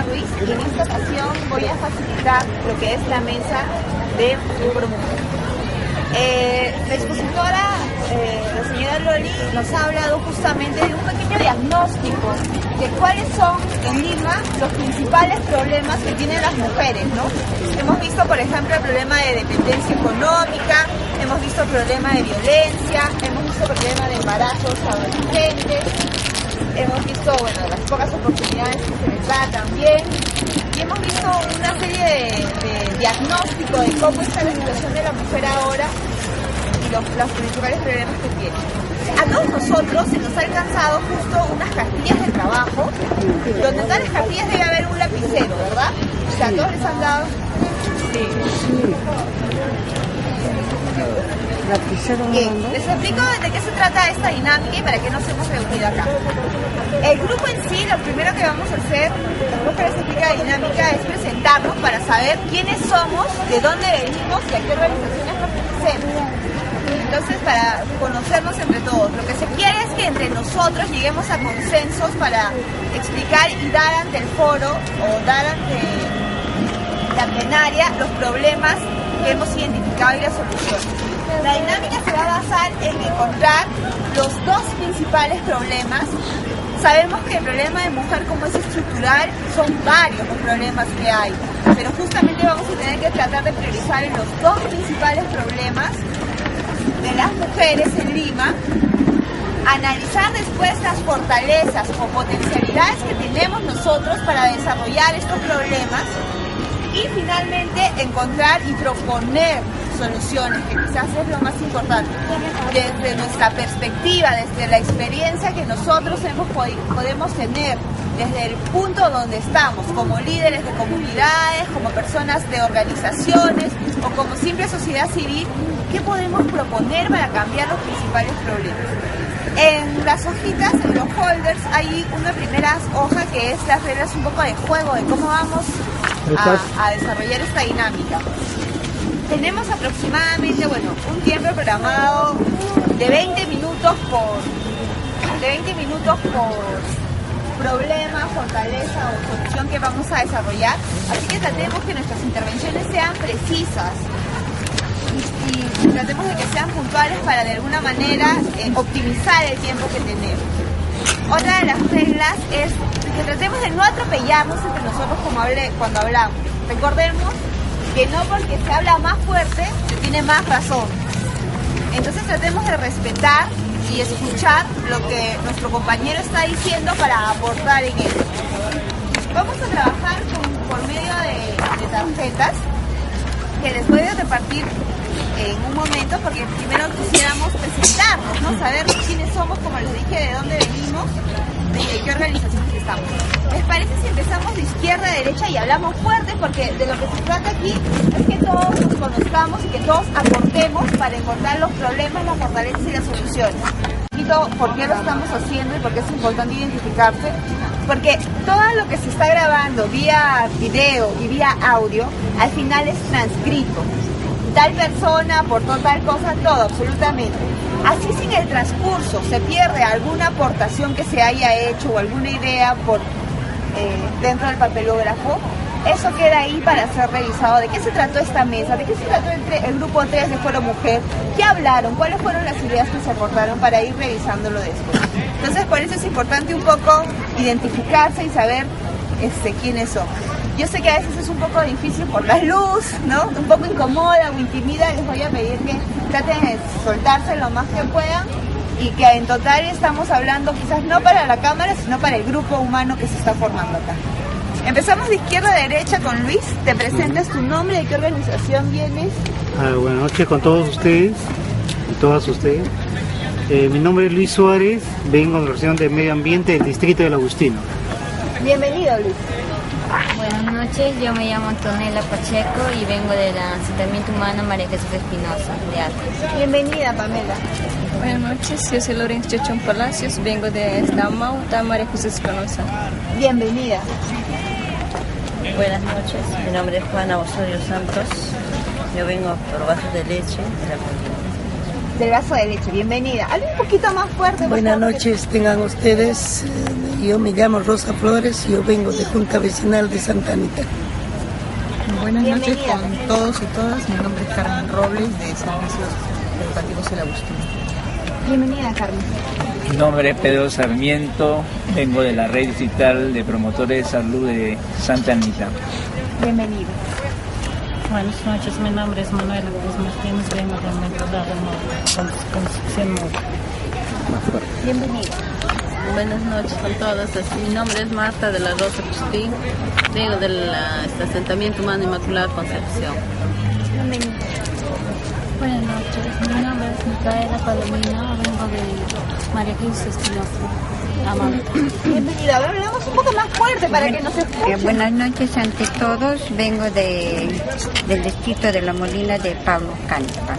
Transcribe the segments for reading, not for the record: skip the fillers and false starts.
Ruiz y en esta ocasión voy a facilitar lo que es la mesa de promoción. La expositora, la señora Loli, nos ha hablado justamente de un pequeño diagnóstico de cuáles son en Lima los principales problemas que tienen las mujeres, ¿no? Hemos visto, por ejemplo, el problema de dependencia económica, hemos visto el problema de violencia, hemos visto el problema de embarazos adolescentes, hemos visto, bueno, las pocas oportunidades que se les da también, y hemos visto una serie de diagnóstico de cómo está la situación de la mujer ahora y los principales problemas que tiene. A todos nosotros se nos ha alcanzado justo unas cartillas de trabajo, donde en todas las cartillas debe haber un lapicero, ¿verdad? O sea, a todos les han dado... Sí. Bien, les explico de qué se trata esta dinámica y para qué nos hemos reunido acá. El grupo en sí, lo primero que vamos a hacer, después que les explica la dinámica, es presentarnos para saber quiénes somos, de dónde venimos y a qué organizaciones pertenecemos. Entonces, para conocernos entre todos, lo que se quiere es que entre nosotros lleguemos a consensos para explicar y dar ante el foro o dar ante la plenaria los problemas que hemos identificado y las soluciones. La dinámica se va a basar en encontrar los dos principales problemas. Sabemos que el problema de mujer como es estructural, son varios los problemas que hay, pero justamente vamos a tener que tratar de priorizar en los dos principales problemas de las mujeres en Lima, analizar después las fortalezas o potencialidades que tenemos nosotros para desarrollar estos problemas y finalmente encontrar y proponer soluciones, que quizás es lo más importante, desde nuestra perspectiva, desde la experiencia que nosotros podemos tener, desde el punto donde estamos, como líderes de comunidades, como personas de organizaciones o como simple sociedad civil, ¿qué podemos proponer para cambiar los principales problemas? En las hojitas, en los folders, hay una primera hoja que es las reglas un poco de juego, de cómo vamos a desarrollar esta dinámica. Tenemos aproximadamente, un tiempo programado de 20 minutos por problema, fortaleza o solución que vamos a desarrollar. Así que tratemos que nuestras intervenciones sean precisas y tratemos de que sean puntuales para de alguna manera optimizar el tiempo que tenemos. Otra de las reglas es que tratemos de no atropellarnos entre nosotros cuando hablamos. Recordemos que no porque se habla más fuerte se tiene más razón. Entonces tratemos de respetar y escuchar lo que nuestro compañero está diciendo para aportar en eso. Vamos a trabajar por medio de tarjetas que les voy a repartir en un momento, porque primero quisiéramos presentarnos, ¿no? Saber quiénes somos, como les dije, de dónde venimos, de qué organizaciones estamos. ¿Les parece si empezamos de izquierda a derecha y hablamos fuerte? Porque de lo que se trata aquí es que todos nos conozcamos y que todos aportemos para encontrar los problemas, las fortalezas y las soluciones. ¿Por qué lo estamos haciendo y por qué es importante identificarse? Porque todo lo que se está grabando vía video y vía audio, al final es transcrito. Tal persona aportó tal cosa, todo, absolutamente. Así si en el transcurso se pierde alguna aportación que se haya hecho o alguna idea dentro del papelógrafo, eso queda ahí para ser revisado. ¿De qué se trató esta mesa? ¿De qué se trató el grupo 3 de Foro Mujer? ¿Qué hablaron? ¿Cuáles fueron las ideas que se aportaron para ir revisándolo después? Entonces, por eso es importante un poco identificarse y saber quiénes son. Yo sé que a veces es un poco difícil por la luz, ¿no? Un poco incomoda o intimida. Les voy a pedir que traten de soltarse lo más que puedan y que en total estamos hablando quizás no para la cámara, sino para el grupo humano que se está formando acá. Empezamos de izquierda a derecha con Luis. Te presentas tu nombre, de qué organización vienes. Buenas noches con todos ustedes y todas ustedes. Mi nombre es Luis Suárez, vengo de la Organización de Medio Ambiente del Distrito del Agustino. Bienvenido, Luis. Buenas noches, yo me llamo Antonella Pacheco y vengo del Asentamiento Humano María Jesús Espinosa de Arte. Bienvenida, Pamela. Buenas noches, yo soy Lorenzo Chochón Palacios, vengo de Estamauta, María Jesús Espinosa. Bienvenida. Buenas noches, mi nombre es Juana Osorio Santos, yo vengo por Vasos de Leche de la comunidad. del vaso de leche. Bienvenida. Habla un poquito más fuerte. Buenas noches, tengan ustedes. Yo me llamo Rosa Flores y yo vengo de Junta Vecinal de Santa Anita. Buenas noches con todos y todas. Mi nombre es Carmen Robles de Servicios Educativos El Agustín. Bienvenida, Carmen. Mi nombre es Pedro Sarmiento, vengo de la Red Distrital de Promotores de Salud de Santa Anita. Bienvenido. Buenas noches, mi nombre es Manuela Cruz Martínez, vengo de Metodado Concepción Mora. Bienvenida. Buenas noches con todos. Mi nombre es Marta de la Rosa Agustín, vengo del Asentamiento Humano Inmaculada Concepción. Bienvenida. Buenas noches, mi nombre es Micaela Palomino, vengo de María Jesús Espinosa, Amante. Bienvenida. Ahora hablamos un poco más fuerte para que nos escuchen. Buenas noches ante todos, vengo del distrito de La Molina de Pablo Cánica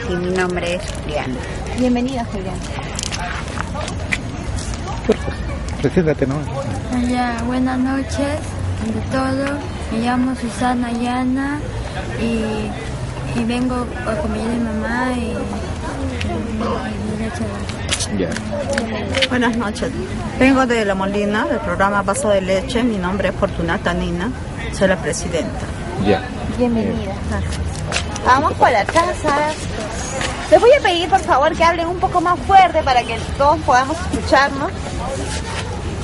y mi nombre es Juliana. Bienvenida, Juliana. Preséntate, ¿no? Hola, buenas noches ante todo, me llamo Susana Llana y vengo con mi mamá y Buenas noches. Vengo de La Molina, del programa Vaso de Leche. Mi nombre es Fortunata Nina, soy la presidenta. Bienvenida. Vamos por la taza. Les voy a pedir, por favor, que hablen un poco más fuerte para que todos podamos escucharnos.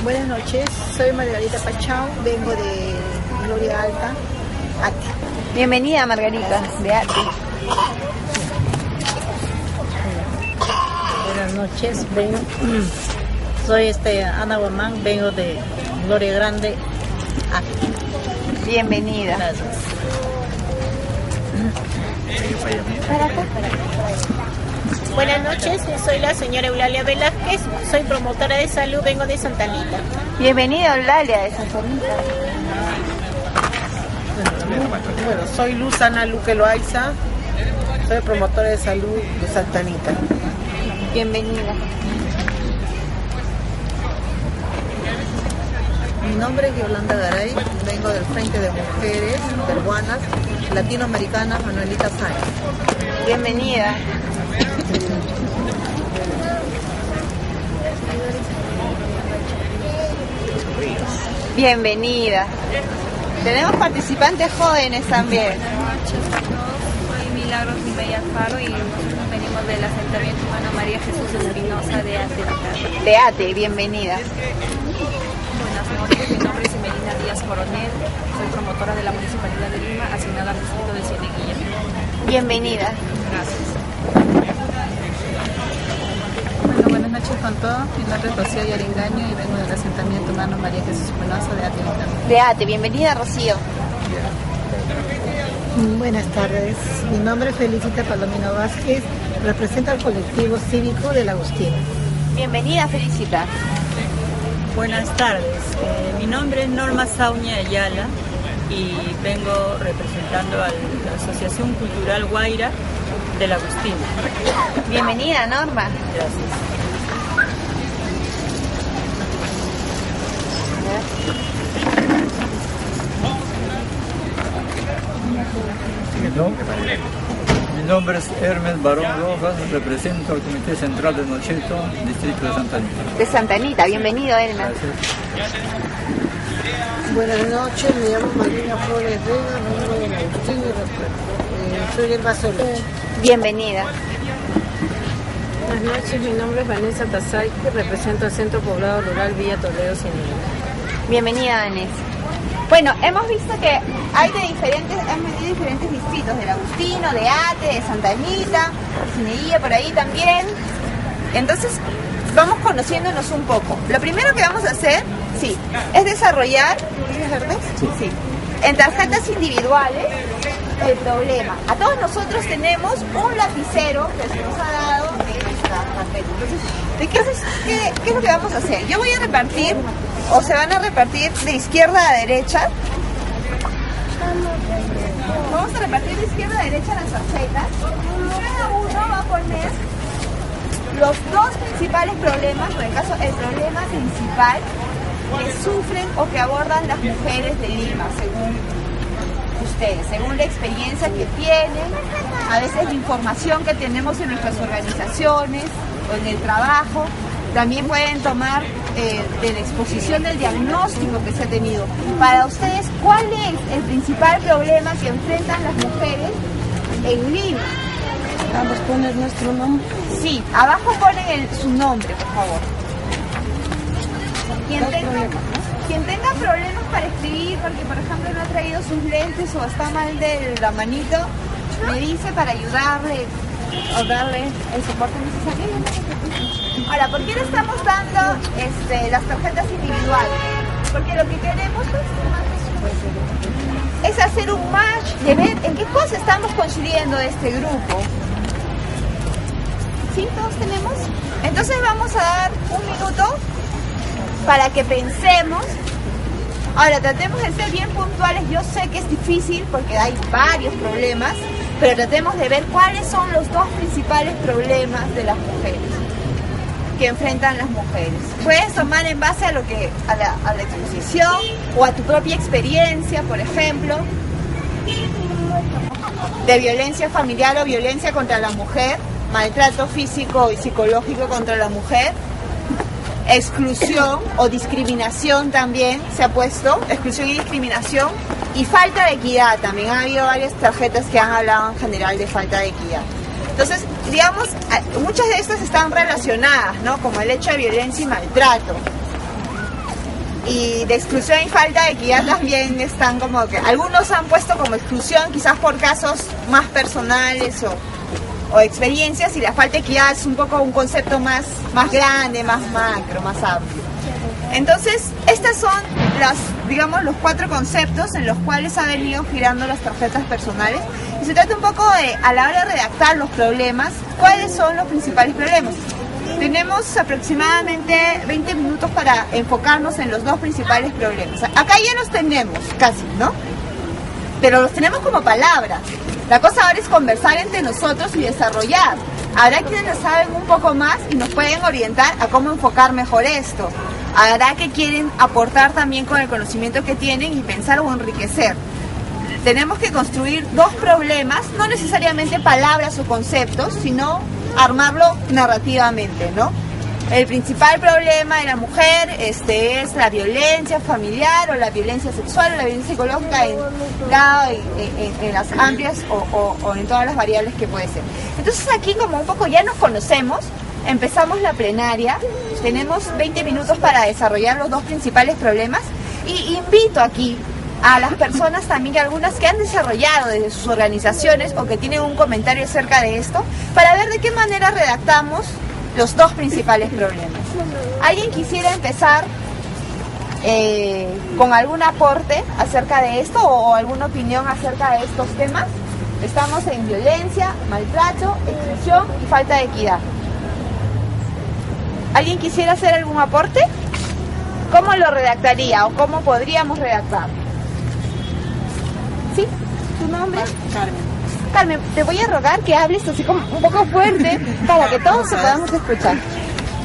Buenas noches, soy Margarita Pachau, vengo de Gloria Alta, Ate. Bienvenida, Margarita, de Ate. Buenas noches, soy Ana Guamán, vengo de Gloria Grande, Ate. Bienvenida. Gracias. Para acá. Buenas noches, soy la señora Eulalia Velázquez, soy promotora de salud, vengo de Santa Anita. Bienvenida, Eulalia de Santa Anita. Bueno, soy Luzana Luque Loaiza, soy promotora de salud de Santa Anita. Bienvenida. Mi nombre es Yolanda Garay, vengo del Frente de Mujeres Peruanas Latinoamericanas Manuelita Sáenz. Bienvenida. Bienvenida. Tenemos participantes jóvenes también. Buenas noches a todos. Soy Milagros Mireya Alfaro y venimos del Asentamiento Humano María Jesús Espinosa de Ate. De Ate, bienvenida. Buenas noches, mi nombre es Emelina Díaz Coronel, soy promotora de la Municipalidad de Lima, asignada al distrito de Cieneguilla. Bienvenida. Gracias. Bueno, buenas noches con todos. Mi nombre es Rocío Yaringaño y vengo del Asentamiento Humano María Jesús Espinosa de Ate. De Ate, bienvenida, Rocío. Buenas tardes, mi nombre es Felicita Palomino Vázquez, represento al colectivo cívico del Agustín. Bienvenida, Felicita. Buenas tardes, mi nombre es Norma Sauña Ayala y vengo representando a la Asociación Cultural Guaira del Agustín. Bienvenida, Norma. Gracias. Mi nombre es Hermes Barón Rojas, represento al Comité Central de Nocheto, Distrito de Santa Anita. De Santa Anita, bienvenido, Hermes. Buenas noches, me llamo Marina Flores Vega, vengo del Agustín y soy el vaso de leche. Bienvenida. Buenas noches, mi nombre es Vanessa Tazay, represento al Centro Poblado Rural Villa Toledo, Cieneguilla. Bienvenida, Vanessa. Bueno, hemos visto que hay han venido diferentes distritos, del Agustino, de Ate, de Santa Anita, de Cieneguilla, por ahí también. Entonces, vamos conociéndonos un poco. Lo primero que vamos a hacer, es desarrollar, Sí. En tarjetas individuales, el problema. A todos nosotros tenemos un lapicero que se nos ha dado en esta tarjeta. Entonces, ¿qué es lo que vamos a hacer? Yo voy a repartir, o se van a repartir de izquierda a derecha. Vamos a repartir de izquierda a derecha las tarjetas. Cada uno va a poner los dos principales problemas, o en el caso, el problema principal que sufren o que abordan las mujeres de Lima, según ustedes, según la experiencia que tienen, a veces la información que tenemos en nuestras organizaciones o en el trabajo. También pueden tomar de la exposición del diagnóstico que se ha tenido. Para ustedes, ¿cuál es el principal problema que enfrentan las mujeres en Lima? Vamos a poner nuestro nombre. Sí, abajo ponen su nombre, por favor. Quien tenga problemas para escribir, porque por ejemplo no ha traído sus lentes o está mal de la manito, me dice para ayudarle o darle el soporte necesario. Ahora, ¿por qué le estamos dando las tarjetas individuales? Porque lo que queremos es hacer un match de ver en qué cosas estamos coincidiendo este grupo. ¿Sí? ¿Todos tenemos? Entonces vamos a dar un minuto para que pensemos. Ahora, tratemos de ser bien puntuales. Yo sé que es difícil porque hay varios problemas, pero tratemos de ver cuáles son los dos principales problemas de las mujeres que enfrentan las mujeres. Puedes tomar en base a lo que a la exposición o a tu propia experiencia, por ejemplo, de violencia familiar o violencia contra la mujer, maltrato físico y psicológico contra la mujer, exclusión o discriminación también se ha puesto, exclusión y discriminación, y falta de equidad. También ha habido varias tarjetas que han hablado en general de falta de equidad. Entonces, digamos, muchas de estas están relacionadas, ¿no? Como el hecho de violencia y maltrato. Y de exclusión y falta de equidad también están como que, algunos han puesto como exclusión quizás por casos más personales o experiencias, y la falta de equidad es un poco un concepto más grande, más macro, más amplio. Entonces, estas son los 4 conceptos en los cuales ha venido girando las tarjetas personales. Y se trata un poco de, a la hora de redactar los problemas, ¿cuáles son los principales problemas? Tenemos aproximadamente 20 minutos para enfocarnos en los 2 principales problemas. Acá ya los tenemos, casi, ¿no? Pero los tenemos como palabras. La cosa ahora es conversar entre nosotros y desarrollar. Habrá quienes saben un poco más y nos pueden orientar a cómo enfocar mejor esto. Habrá que quieren aportar también con el conocimiento que tienen y pensar o enriquecer. Tenemos que construir 2 problemas, no necesariamente palabras o conceptos, sino armarlo narrativamente, ¿no? El principal problema de la mujer es la violencia familiar o la violencia sexual o la violencia psicológica en las amplias o en todas las variables que puede ser. Entonces aquí como un poco ya nos conocemos, empezamos la plenaria, tenemos 20 minutos para desarrollar los 2 principales problemas y invito aquí a las personas también, algunas que han desarrollado desde sus organizaciones o que tienen un comentario acerca de esto, para ver de qué manera redactamos los 2 principales problemas. ¿Alguien quisiera empezar con algún aporte acerca de esto o alguna opinión acerca de estos temas? Estamos en violencia, maltrato, exclusión y falta de equidad. ¿Alguien quisiera hacer algún aporte? ¿Cómo lo redactaría o cómo podríamos redactar? ¿Sí? ¿Tu nombre? Carmen. Carmen, te voy a rogar que hables así como un poco fuerte para que todos se podamos escuchar.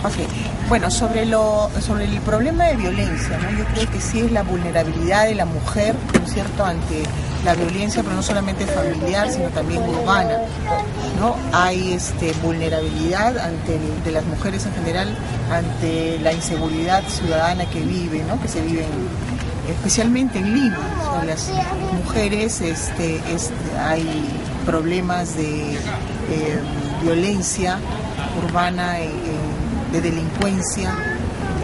Okay. Bueno, sobre el problema de violencia, ¿no? Yo creo que sí es la vulnerabilidad de la mujer, ¿no es cierto?, ante la violencia, pero no solamente familiar, sino también urbana, ¿no? Hay vulnerabilidad de las mujeres en general ante la inseguridad ciudadana que vive, ¿no?, que se vive especialmente en Lima. O sea, las mujeres hay problemas de violencia urbana, de delincuencia,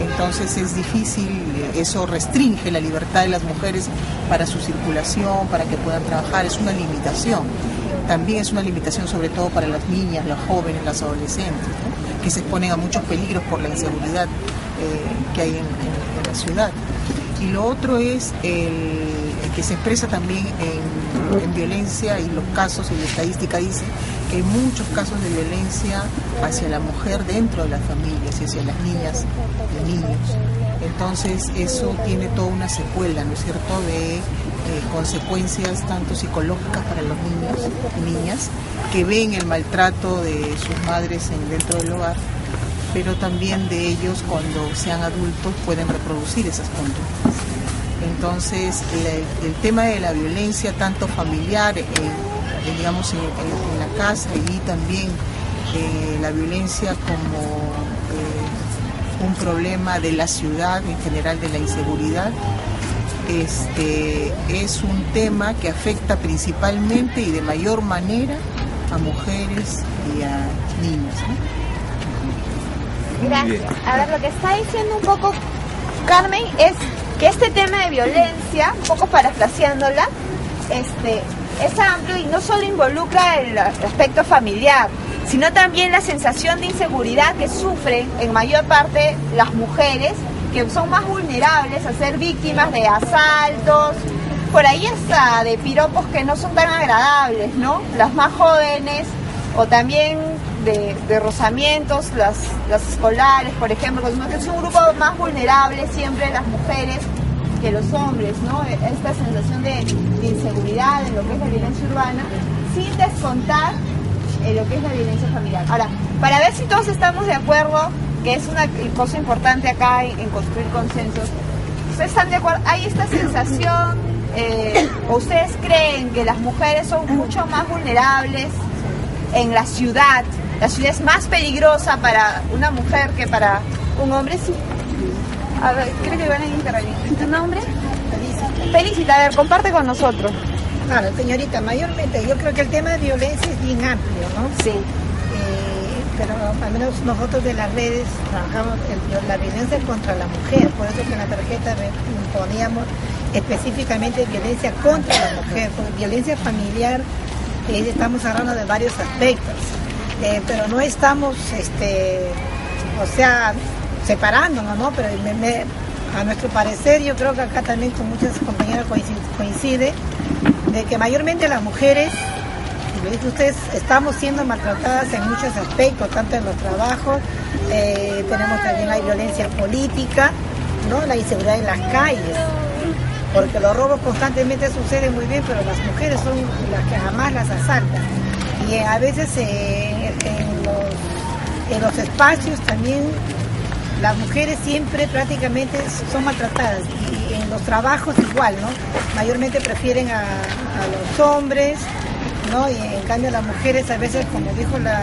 entonces es difícil, eso restringe la libertad de las mujeres para su circulación, para que puedan trabajar, es una limitación. También es una limitación sobre todo para las niñas, las jóvenes, las adolescentes, ¿no?, que se exponen a muchos peligros por la inseguridad que hay en la ciudad. Y lo otro es el que se expresa también en violencia, y los casos y la estadística dice que hay muchos casos de violencia hacia la mujer dentro de las familias y hacia las niñas y niños. Entonces eso tiene toda una secuela, ¿no es cierto?, de consecuencias tanto psicológicas para los niños y niñas que ven el maltrato de sus madres dentro del hogar, pero también de ellos cuando sean adultos pueden reproducir esas conductas. Entonces, el tema de la violencia, tanto familiar, digamos, en la casa, y también la violencia como un problema de la ciudad, en general de la inseguridad, es un tema que afecta principalmente y de mayor manera a mujeres y a niños, ¿no? Gracias. A ver, lo que está diciendo un poco Carmen es que este tema de violencia, un poco parafraseándola, es amplio y no solo involucra el aspecto familiar, sino también la sensación de inseguridad que sufren en mayor parte las mujeres, que son más vulnerables a ser víctimas de asaltos, por ahí hasta de piropos que no son tan agradables, ¿no? Las más jóvenes, o también de rozamientos, las escolares, por ejemplo, que es un grupo más vulnerable siempre las mujeres que los hombres, ¿no? Esta sensación de inseguridad en lo que es la violencia urbana, sin descontar en lo que es la violencia familiar. Ahora, para ver si todos estamos de acuerdo, que es una cosa importante acá en construir consensos, ¿ustedes están de acuerdo? ¿Hay esta sensación, o ustedes creen que las mujeres son mucho más vulnerables en la ciudad? La ciudad es más peligrosa para una mujer que para un hombre, sí. A ver, creo que van a intervenir. ¿Tu nombre? Felicita, a ver, comparte con nosotros. Claro, señorita, mayormente yo creo que el tema de violencia es bien amplio, ¿no? Sí. Pero al menos nosotros de las redes trabajamos la violencia contra la mujer, por eso que en la tarjeta poníamos específicamente violencia contra la mujer, porque violencia familiar estamos hablando de varios aspectos, pero no estamos, separándonos, ¿no? Pero a nuestro parecer, yo creo que acá también con muchas compañeras coincide de que mayormente las mujeres, como dicen ustedes, estamos siendo maltratadas en muchos aspectos, tanto en los trabajos, tenemos también la violencia política, ¿no? La inseguridad en las calles, porque los robos constantemente suceden muy bien, pero las mujeres son las que jamás las asaltan. Y a veces en los espacios también las mujeres siempre prácticamente son maltratadas, y en los trabajos igual, ¿no? Mayormente prefieren a los hombres, ¿no? Y en cambio las mujeres a veces, como dijo la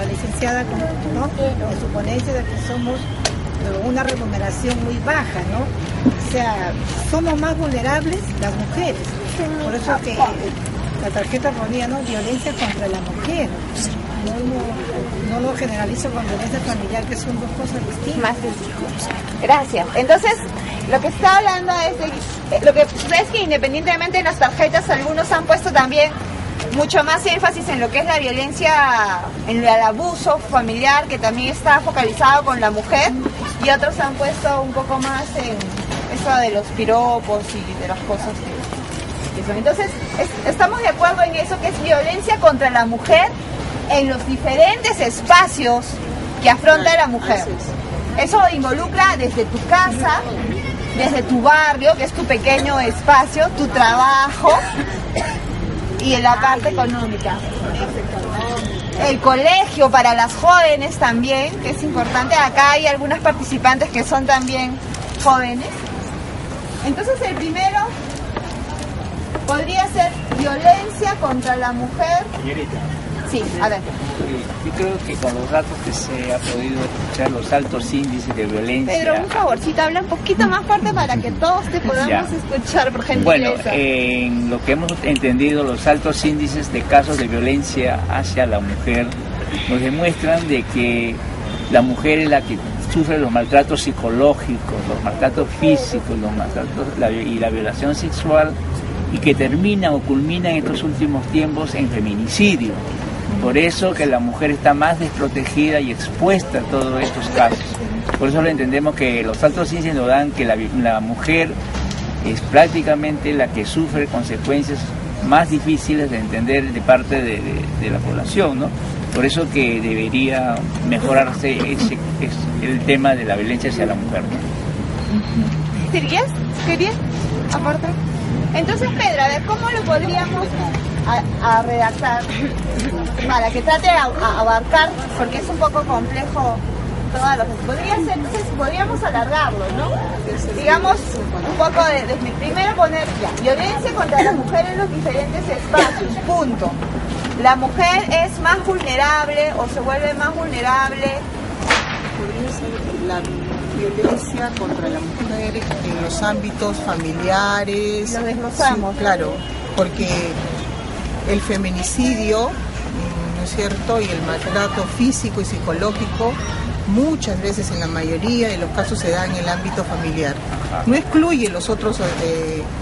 licenciada, ¿no? En su ponencia, de que somos una remuneración muy baja, ¿no? O sea, somos más vulnerables las mujeres. Por eso que la tarjeta ponía, ¿no? Violencia contra la mujer. No lo generalizo con violencia familiar, que son dos cosas distintas. Gracias. Entonces, lo que está hablando es lo que sucede es que independientemente de las tarjetas, algunos han puesto también mucho más énfasis en lo que es la violencia, en el abuso familiar, que también está focalizado con la mujer, y otros han puesto un poco más en eso de los piropos y de las cosas que son. Entonces, estamos de acuerdo en eso, que es violencia contra la mujer en los diferentes espacios que afronta la mujer. Eso involucra desde tu casa, desde tu barrio, que es tu pequeño espacio, tu trabajo, y en la parte económica. El colegio para las jóvenes también, que es importante. Acá hay algunas participantes que son también jóvenes. Entonces el primero podría ser violencia contra la mujer. Señorita. Sí, a ver. Yo creo que con los datos que se ha podido escuchar, los altos índices de violencia... Pedro, un favorcito, habla un poquito más fuerte para que todos te podamos escuchar, por gentileza. Bueno, en lo que hemos entendido, los altos índices de casos de violencia hacia la mujer nos demuestran de que la mujer es la que sufre los maltratos psicológicos, los maltratos físicos, los maltratos y la violación sexual, y que termina o culmina en estos últimos tiempos en feminicidio. Por eso que la mujer está más desprotegida y expuesta a todos estos casos. Por eso lo entendemos que los altos índices nos dan que la mujer es prácticamente la que sufre consecuencias más difíciles de entender de parte de la población, ¿no? Por eso que debería mejorarse el tema de la violencia hacia la mujer, ¿no? ¿Querías aportar? Entonces, Pedro, a ver, ¿cómo lo podríamos a redactar para que trate de abarcar, porque es un poco complejo todas las... Podría ser, entonces podríamos alargarlo, ¿no? Digamos, un poco primero poner violencia contra la mujer en los diferentes espacios, punto. La mujer es más vulnerable o se vuelve más vulnerable. Podría ser la violencia contra la mujer en los ámbitos familiares. Lo desglosamos. Sí, claro, porque el feminicidio, ¿no es cierto?, y el maltrato físico y psicológico muchas veces, en la mayoría de los casos, se da en el ámbito familiar. No excluye los otros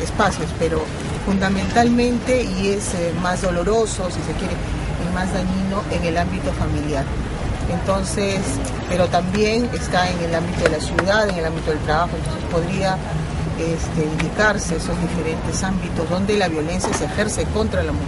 espacios, pero fundamentalmente, y es más doloroso, si se quiere, y más dañino en el ámbito familiar. Entonces, pero también está en el ámbito de la ciudad, en el ámbito del trabajo, entonces podría indicarse esos diferentes ámbitos donde la violencia se ejerce contra la mujer.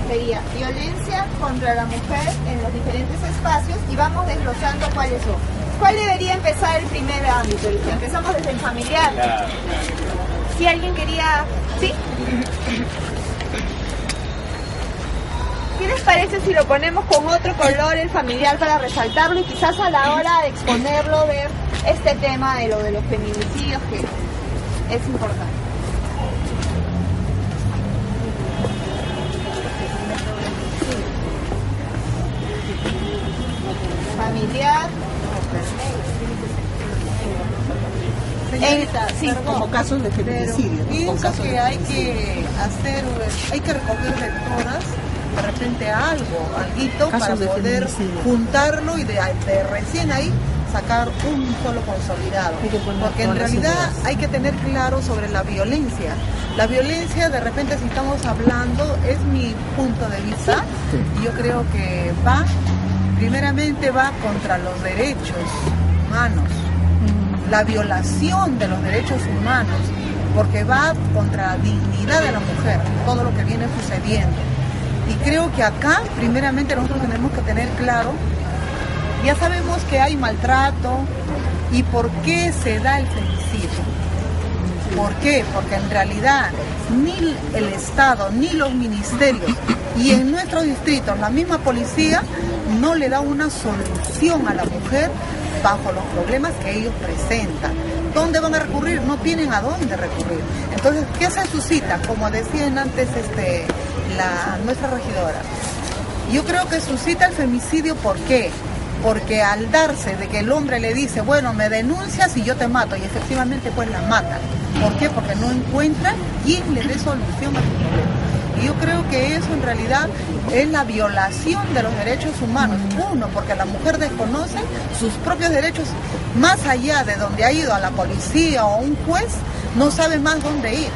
Sería violencia contra la mujer en los diferentes espacios y vamos desglosando cuáles son. ¿Cuál debería empezar el primer ámbito? Empezamos desde el familiar. Claro. Si alguien quería... ¿Sí? ¿Qué les parece si lo ponemos con otro color, el familiar, para resaltarlo y quizás a la hora de exponerlo ver este tema de los feminicidios, que es importante? Familiar. Señorita, sí, como casos de feminicidio. Pienso que hay que recoger de todas, de repente algo para poder juntarlo y de recién ahí sacar un solo consolidado. Porque en realidad hay que tener claro sobre la violencia. La violencia, de repente, si estamos hablando, es mi punto de vista, y yo creo que primeramente va contra los derechos humanos, la violación de los derechos humanos, porque va contra la dignidad de la mujer, todo lo que viene sucediendo. Y creo que acá, primeramente, nosotros tenemos que tener claro, ya sabemos que hay maltrato y por qué se da el femicidio. ¿Por qué? Porque en realidad ni el Estado, ni los ministerios, y en nuestros distritos, la misma policía, no le da una solución a la mujer bajo los problemas que ellos presentan. ¿Dónde van a recurrir? No tienen a dónde recurrir. Entonces, ¿qué se suscita? Como decían antes nuestra regidora, yo creo que suscita el femicidio. ¿Por qué? Porque al darse de que el hombre le dice, bueno, me denuncias y yo te mato, y efectivamente pues la matan. ¿Por qué? Porque no encuentran quién le dé solución a su problema. Y yo creo que eso en realidad es la violación de los derechos humanos. Uno, porque la mujer desconoce sus propios derechos, más allá de donde ha ido a la policía o a un juez, no sabe más dónde ir.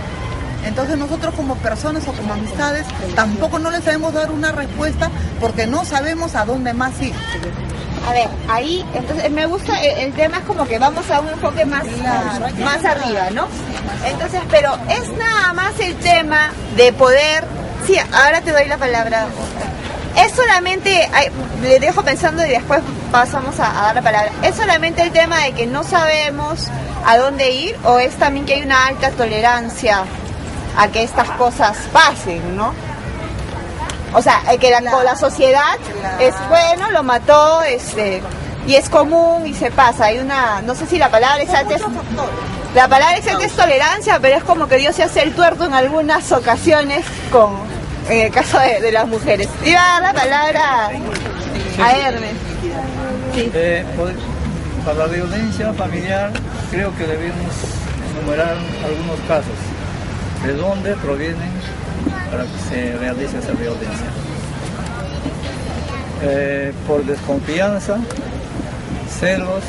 Entonces nosotros como personas o como amistades tampoco no les sabemos dar una respuesta porque no sabemos a dónde más ir. A ver, ahí, entonces me gusta, el tema es como que vamos a un enfoque más arriba, ¿no? Entonces, pero es nada más el tema de poder, sí, ahora te doy la palabra. Es solamente, le dejo pensando y después pasamos a dar la palabra. ¿Es solamente el tema de que no sabemos a dónde ir o es también que hay una alta tolerancia a que estas cosas pasen, ¿no? O sea, que la sociedad es bueno, lo mató, y es común y se pasa. Hay una, no sé si la palabra exacta es tolerancia, pero es como que Dios se hace el tuerto en algunas ocasiones en el caso de las mujeres. Iba a dar la palabra a Hermes. Sí. Para la violencia familiar creo que debemos enumerar algunos casos de dónde provienen para que se realice esa violencia. Por desconfianza, celos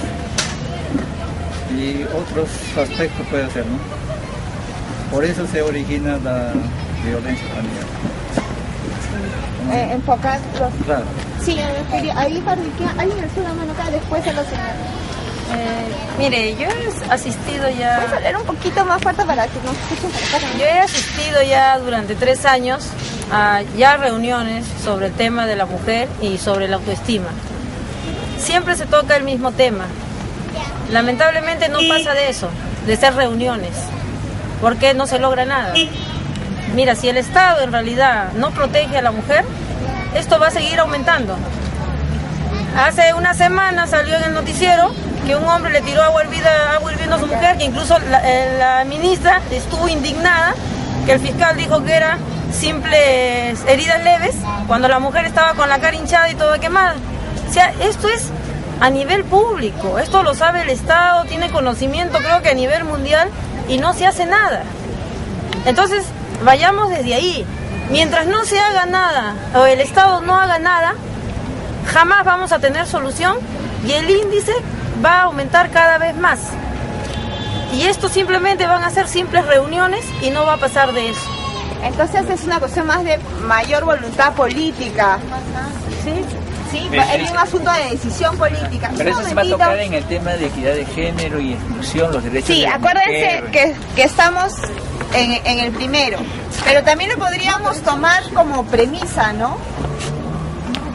y otros aspectos puede ser, ¿no? Por eso se origina la violencia familiar. Enfocarlos. Claro. Sí, ahí alguien alzó la mano acá, después a los señores. Mire, yo he asistido ya... ¿Puedes hablar un poquito más fuerte para que nos escuchen? Yo he asistido ya durante 3 años a ya reuniones sobre el tema de la mujer y sobre la autoestima. Siempre se toca el mismo tema. Lamentablemente no pasa de eso, de ser reuniones, porque no se logra nada. Mira, si el Estado en realidad no protege a la mujer, esto va a seguir aumentando. Hace una semana salió en el noticiero que un hombre le tiró agua hirviendo a su mujer, que incluso la ministra estuvo indignada, que el fiscal dijo que eran simples heridas leves, cuando la mujer estaba con la cara hinchada y toda quemada. O sea, esto es a nivel público, esto lo sabe el Estado, tiene conocimiento creo que a nivel mundial, y no se hace nada. Entonces, vayamos desde ahí. Mientras no se haga nada, o el Estado no haga nada, jamás vamos a tener solución y el índice va a aumentar cada vez más. Y esto simplemente van a ser simples reuniones y no va a pasar de eso. Entonces es una cuestión más de mayor voluntad política. Sí, es un asunto de decisión política. Pero eso se va a tocar en el tema de equidad de género y exclusión, los derechos de la mujer. Sí, acuérdense que estamos en el primero, pero también lo podríamos tomar como premisa, ¿no?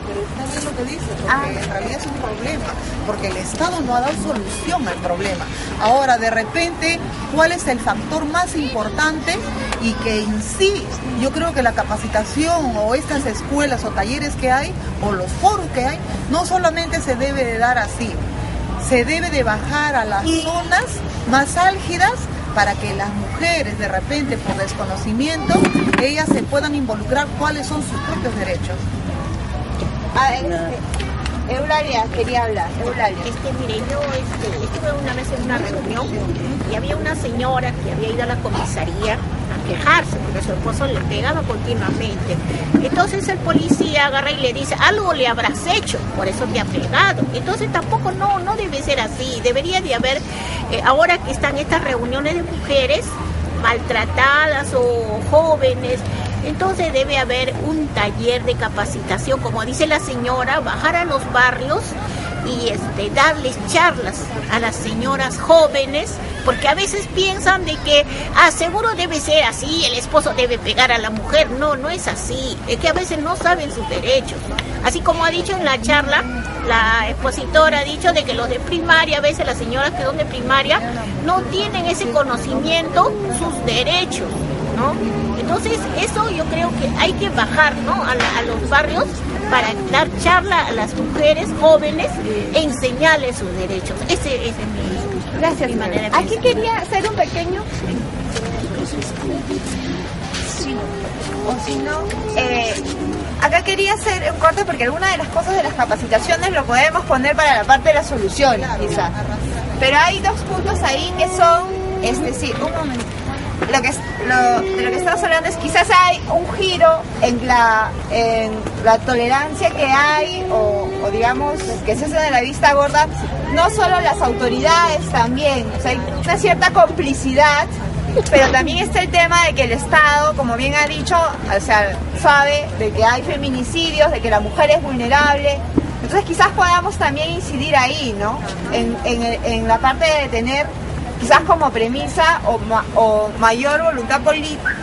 Pero está bien lo que dice, porque en realidad es un problema, porque el Estado no ha dado solución al problema. Ahora, de repente, ¿cuál es el factor más importante? Y que en sí, yo creo que la capacitación o estas escuelas o talleres que hay, o los foros que hay, no solamente se debe de dar así, se debe de bajar a las zonas más álgidas para que las mujeres, de repente, por desconocimiento, ellas se puedan involucrar cuáles son sus propios derechos. Eulalia quería hablar. Eulalia. Mire, yo estuve una vez en una reunión y había una señora que había ido a la comisaría a quejarse porque su esposo le pegaba continuamente. Entonces el policía agarra y le dice, algo le habrás hecho, por eso te ha pegado. Entonces tampoco no debe ser así. Debería de haber, ahora que están estas reuniones de mujeres maltratadas o jóvenes, entonces debe haber un taller de capacitación, como dice la señora, bajar a los barrios y darles charlas a las señoras jóvenes, porque a veces piensan de que seguro debe ser así, el esposo debe pegar a la mujer. No es así, es que a veces no saben sus derechos. Así como ha dicho en la charla, la expositora ha dicho de que los de primaria, a veces las señoras que son de primaria, no tienen ese conocimiento, sus derechos, ¿no? Entonces eso yo creo que hay que bajar, ¿no?, a los barrios para dar charla a las mujeres jóvenes e enseñarles sus derechos. Ese es mi manera de pensar. Aquí quería hacer un pequeño... O si no, acá quería hacer un corte porque alguna de las cosas de las capacitaciones lo podemos poner para la parte de las soluciones, quizás. Pero hay dos puntos ahí que son, un momento. De lo que estamos hablando es quizás hay un giro en la tolerancia que hay o digamos que se hace de la vista gorda, no solo las autoridades también, o sea, hay una cierta complicidad, pero también está el tema de que el Estado, como bien ha dicho, o sea, sabe de que hay feminicidios, de que la mujer es vulnerable. Entonces quizás podamos también incidir ahí, ¿no? En la parte de tener quizás como premisa o mayor voluntad política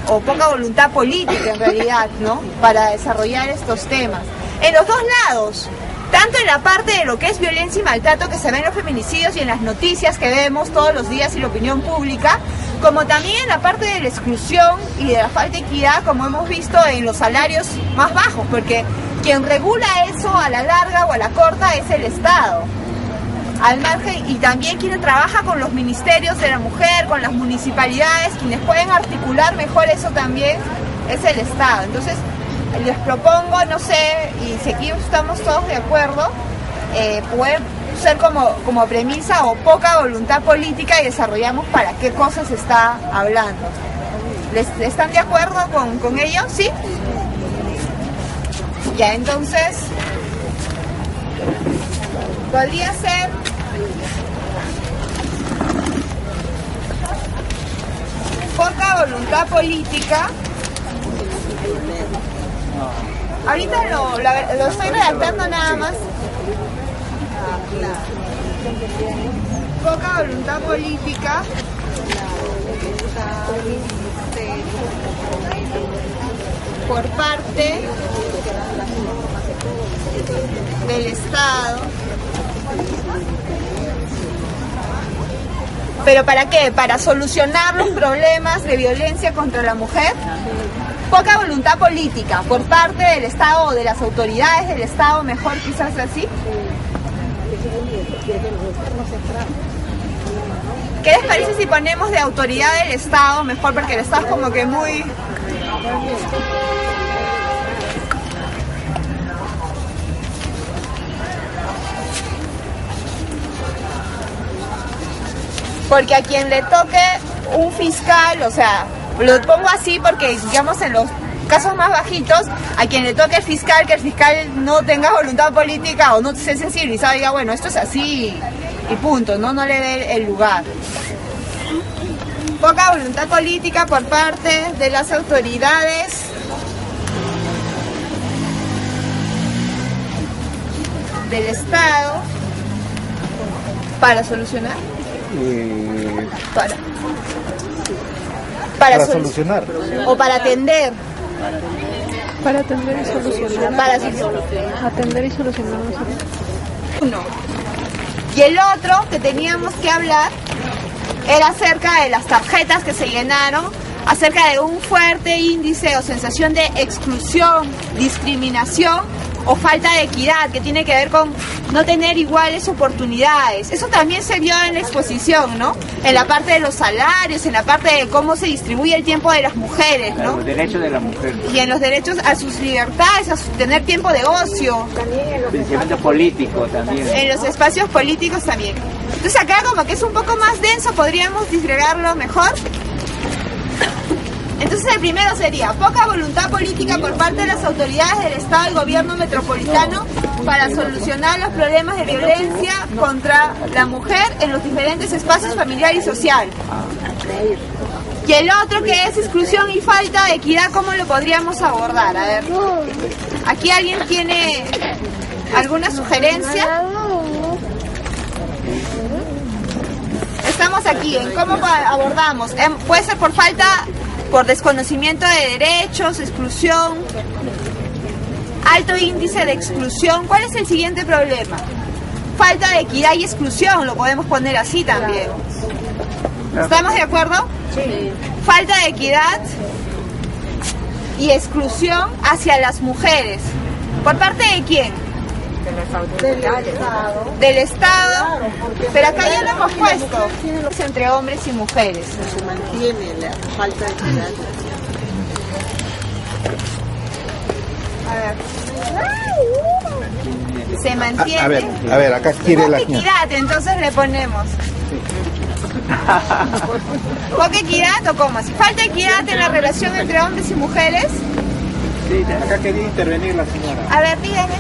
o poca voluntad política en realidad, ¿no?, para desarrollar estos temas. En los dos lados, tanto en la parte de lo que es violencia y maltrato que se ven en los feminicidios y en las noticias que vemos todos los días y la opinión pública, como también en la parte de la exclusión y de la falta de equidad, como hemos visto en los salarios más bajos, porque quien regula eso a la larga o a la corta es el Estado. Al margen, y también quien trabaja con los ministerios de la mujer, con las municipalidades, quienes pueden articular mejor eso también es el Estado. Entonces les propongo, no sé, y si aquí estamos todos de acuerdo, poder ser como premisa o poca voluntad política y desarrollamos para qué cosas se está hablando. ¿Están de acuerdo con ello? ¿Sí? Ya, entonces podría ser poca voluntad política. Ahorita lo estoy redactando nada más. Poca voluntad política por parte del Estado ¿Pero para qué? ¿Para solucionar los problemas de violencia contra la mujer? Poca voluntad política por parte del Estado o de las autoridades del Estado, mejor quizás así. ¿Qué les parece si ponemos de autoridad del Estado mejor? Porque el Estado es como que muy... Porque a quien le toque un fiscal, o sea, lo pongo así porque digamos en los casos más bajitos, a quien le toque el fiscal, que el fiscal no tenga voluntad política o no esté sensibilizado, diga, bueno, esto es así y punto, no le dé el lugar. Poca voluntad política por parte de las autoridades del Estado para solucionar. Para solucionar o para atender. Para atender y solucionar. Para atender y solucionar. Uno. Y el otro que teníamos que hablar era acerca de las tarjetas que se llenaron, acerca de un fuerte índice o sensación de exclusión, discriminación o falta de equidad, que tiene que ver con no tener iguales oportunidades. Eso también se vio en la exposición, ¿no? En la parte de los salarios, en la parte de cómo se distribuye el tiempo de las mujeres, ¿no? Los derechos de la mujer. Y en los derechos a sus libertades, a tener tiempo de ocio. Principalmente político también. En los espacios políticos también. Entonces acá como que es un poco más denso, podríamos disgregarlo mejor. Entonces el primero sería poca voluntad política por parte de las autoridades del Estado y Gobierno metropolitano para solucionar los problemas de violencia contra la mujer en los diferentes espacios familiar y social. Y el otro que es exclusión y falta de equidad, ¿cómo lo podríamos abordar? A ver, ¿aquí alguien tiene alguna sugerencia? Estamos aquí, ¿en cómo abordamos? Puede ser por falta... por desconocimiento de derechos, exclusión, alto índice de exclusión. ¿Cuál es el siguiente problema? Falta de equidad y exclusión, lo podemos poner así también. ¿Estamos de acuerdo? Sí. Falta de equidad y exclusión hacia las mujeres. ¿Por parte de quién? Del Estado, pero acá ya lo hemos puesto, entre hombres y mujeres. Se mantiene la falta de equidad. A ver. Se mantiene. A ver, acá quiere la equidad, entonces le ponemos. ¿Poca equidad o cómo? Si falta equidad en la relación entre hombres y mujeres. Sí, acá quería intervenir la señora. A ver, dígame.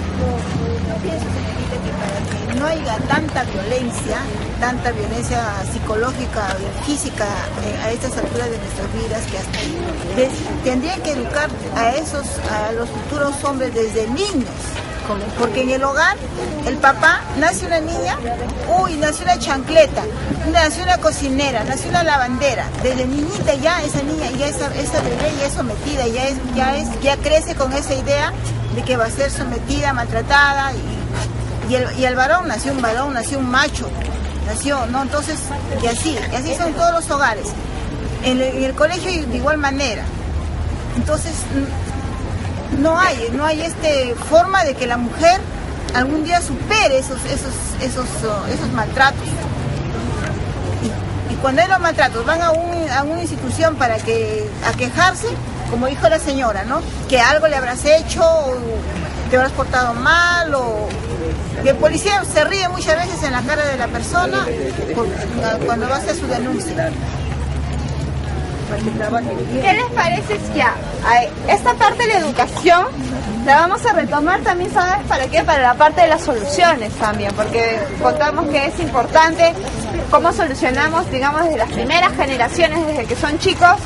No haya tanta violencia psicológica y física a estas alturas de nuestras vidas, que hasta tendrían que educar a los futuros hombres desde niños, porque en el hogar el papá nace una niña, nació una chancleta, nació una cocinera, nació una lavandera, desde niñita ya esa niña, ya esa bebé ya es sometida, ya crece con esa idea de que va a ser sometida, maltratada, y el varón nació un macho, ¿no? Entonces, y así son todos los hogares. En el colegio de igual manera. Entonces, no hay forma de que la mujer algún día supere esos maltratos. Y cuando hay los maltratos, van a una institución a quejarse, como dijo la señora, ¿no? Que algo le habrás hecho, o te habrás portado mal, o... Y el policía se ríe muchas veces en la cara de la persona cuando va a hacer su denuncia. ¿Qué les parece si esta parte de la educación la vamos a retomar también, ¿sabes para qué? Para la parte de las soluciones también, porque contamos que es importante cómo solucionamos, digamos, desde las primeras generaciones, desde que son chicos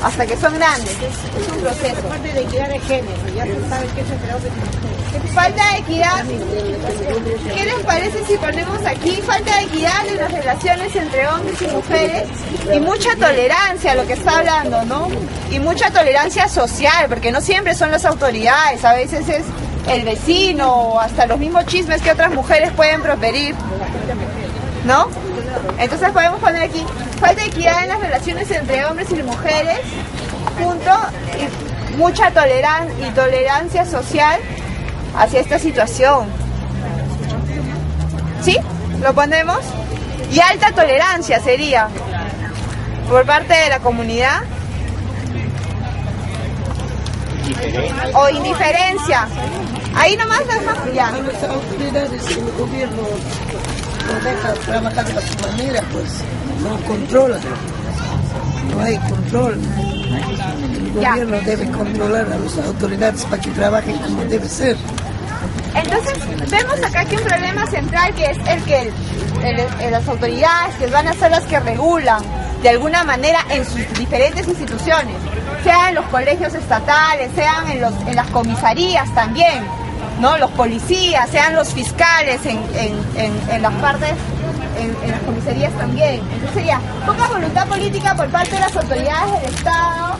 hasta que son grandes. Es un proceso. Parte de equidad de género, ya se sabe que eso es falta de equidad. ¿Qué les parece si ponemos aquí falta de equidad en las relaciones entre hombres y mujeres y mucha tolerancia a lo que está hablando, ¿no? Y mucha tolerancia social, porque no siempre son las autoridades, a veces es el vecino o hasta los mismos chismes que otras mujeres pueden proferir. ¿no? Entonces podemos poner aquí, falta de equidad en las relaciones entre hombres y mujeres, punto, y mucha tolerancia social hacia esta situación. ¿Sí? ¿Lo ponemos? Y alta tolerancia sería por parte de la comunidad. O indiferencia. Ahí nomás lo dejamos ya. Las autoridades, el gobierno no deja trabajar de su manera, pues no controla. No hay control. El gobierno debe controlar a las autoridades para que trabajen como debe ser. Entonces, vemos acá que un problema central que es el que las autoridades que van a ser las que regulan de alguna manera en sus diferentes instituciones, sean en los colegios estatales, sean en las comisarías también, ¿no? Los policías, sean los fiscales en las partes, en las comisarías también. Entonces sería poca voluntad política por parte de las autoridades del Estado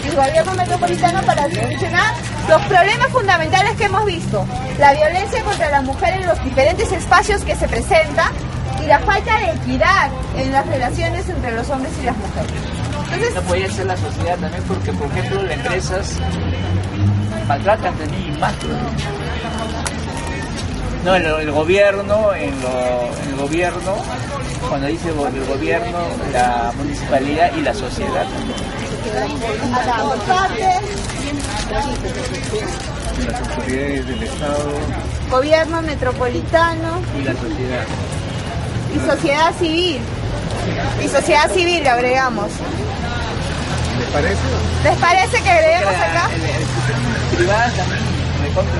y el gobierno metropolitano para solucionar los problemas fundamentales que hemos visto, la violencia contra la mujer en los diferentes espacios que se presenta y la falta de equidad en las relaciones entre los hombres y las mujeres. Entonces, no podría ser la sociedad también porque, por ejemplo, las empresas maltratan también y más. No, el gobierno, en el gobierno, cuando dice el gobierno, la municipalidad y la sociedad. Las autoridades del Estado, gobierno metropolitano y la sociedad. Y sociedad civil. Y sociedad civil le agregamos. ¿Les parece? ¿Les parece que agreguemos acá? Privadas también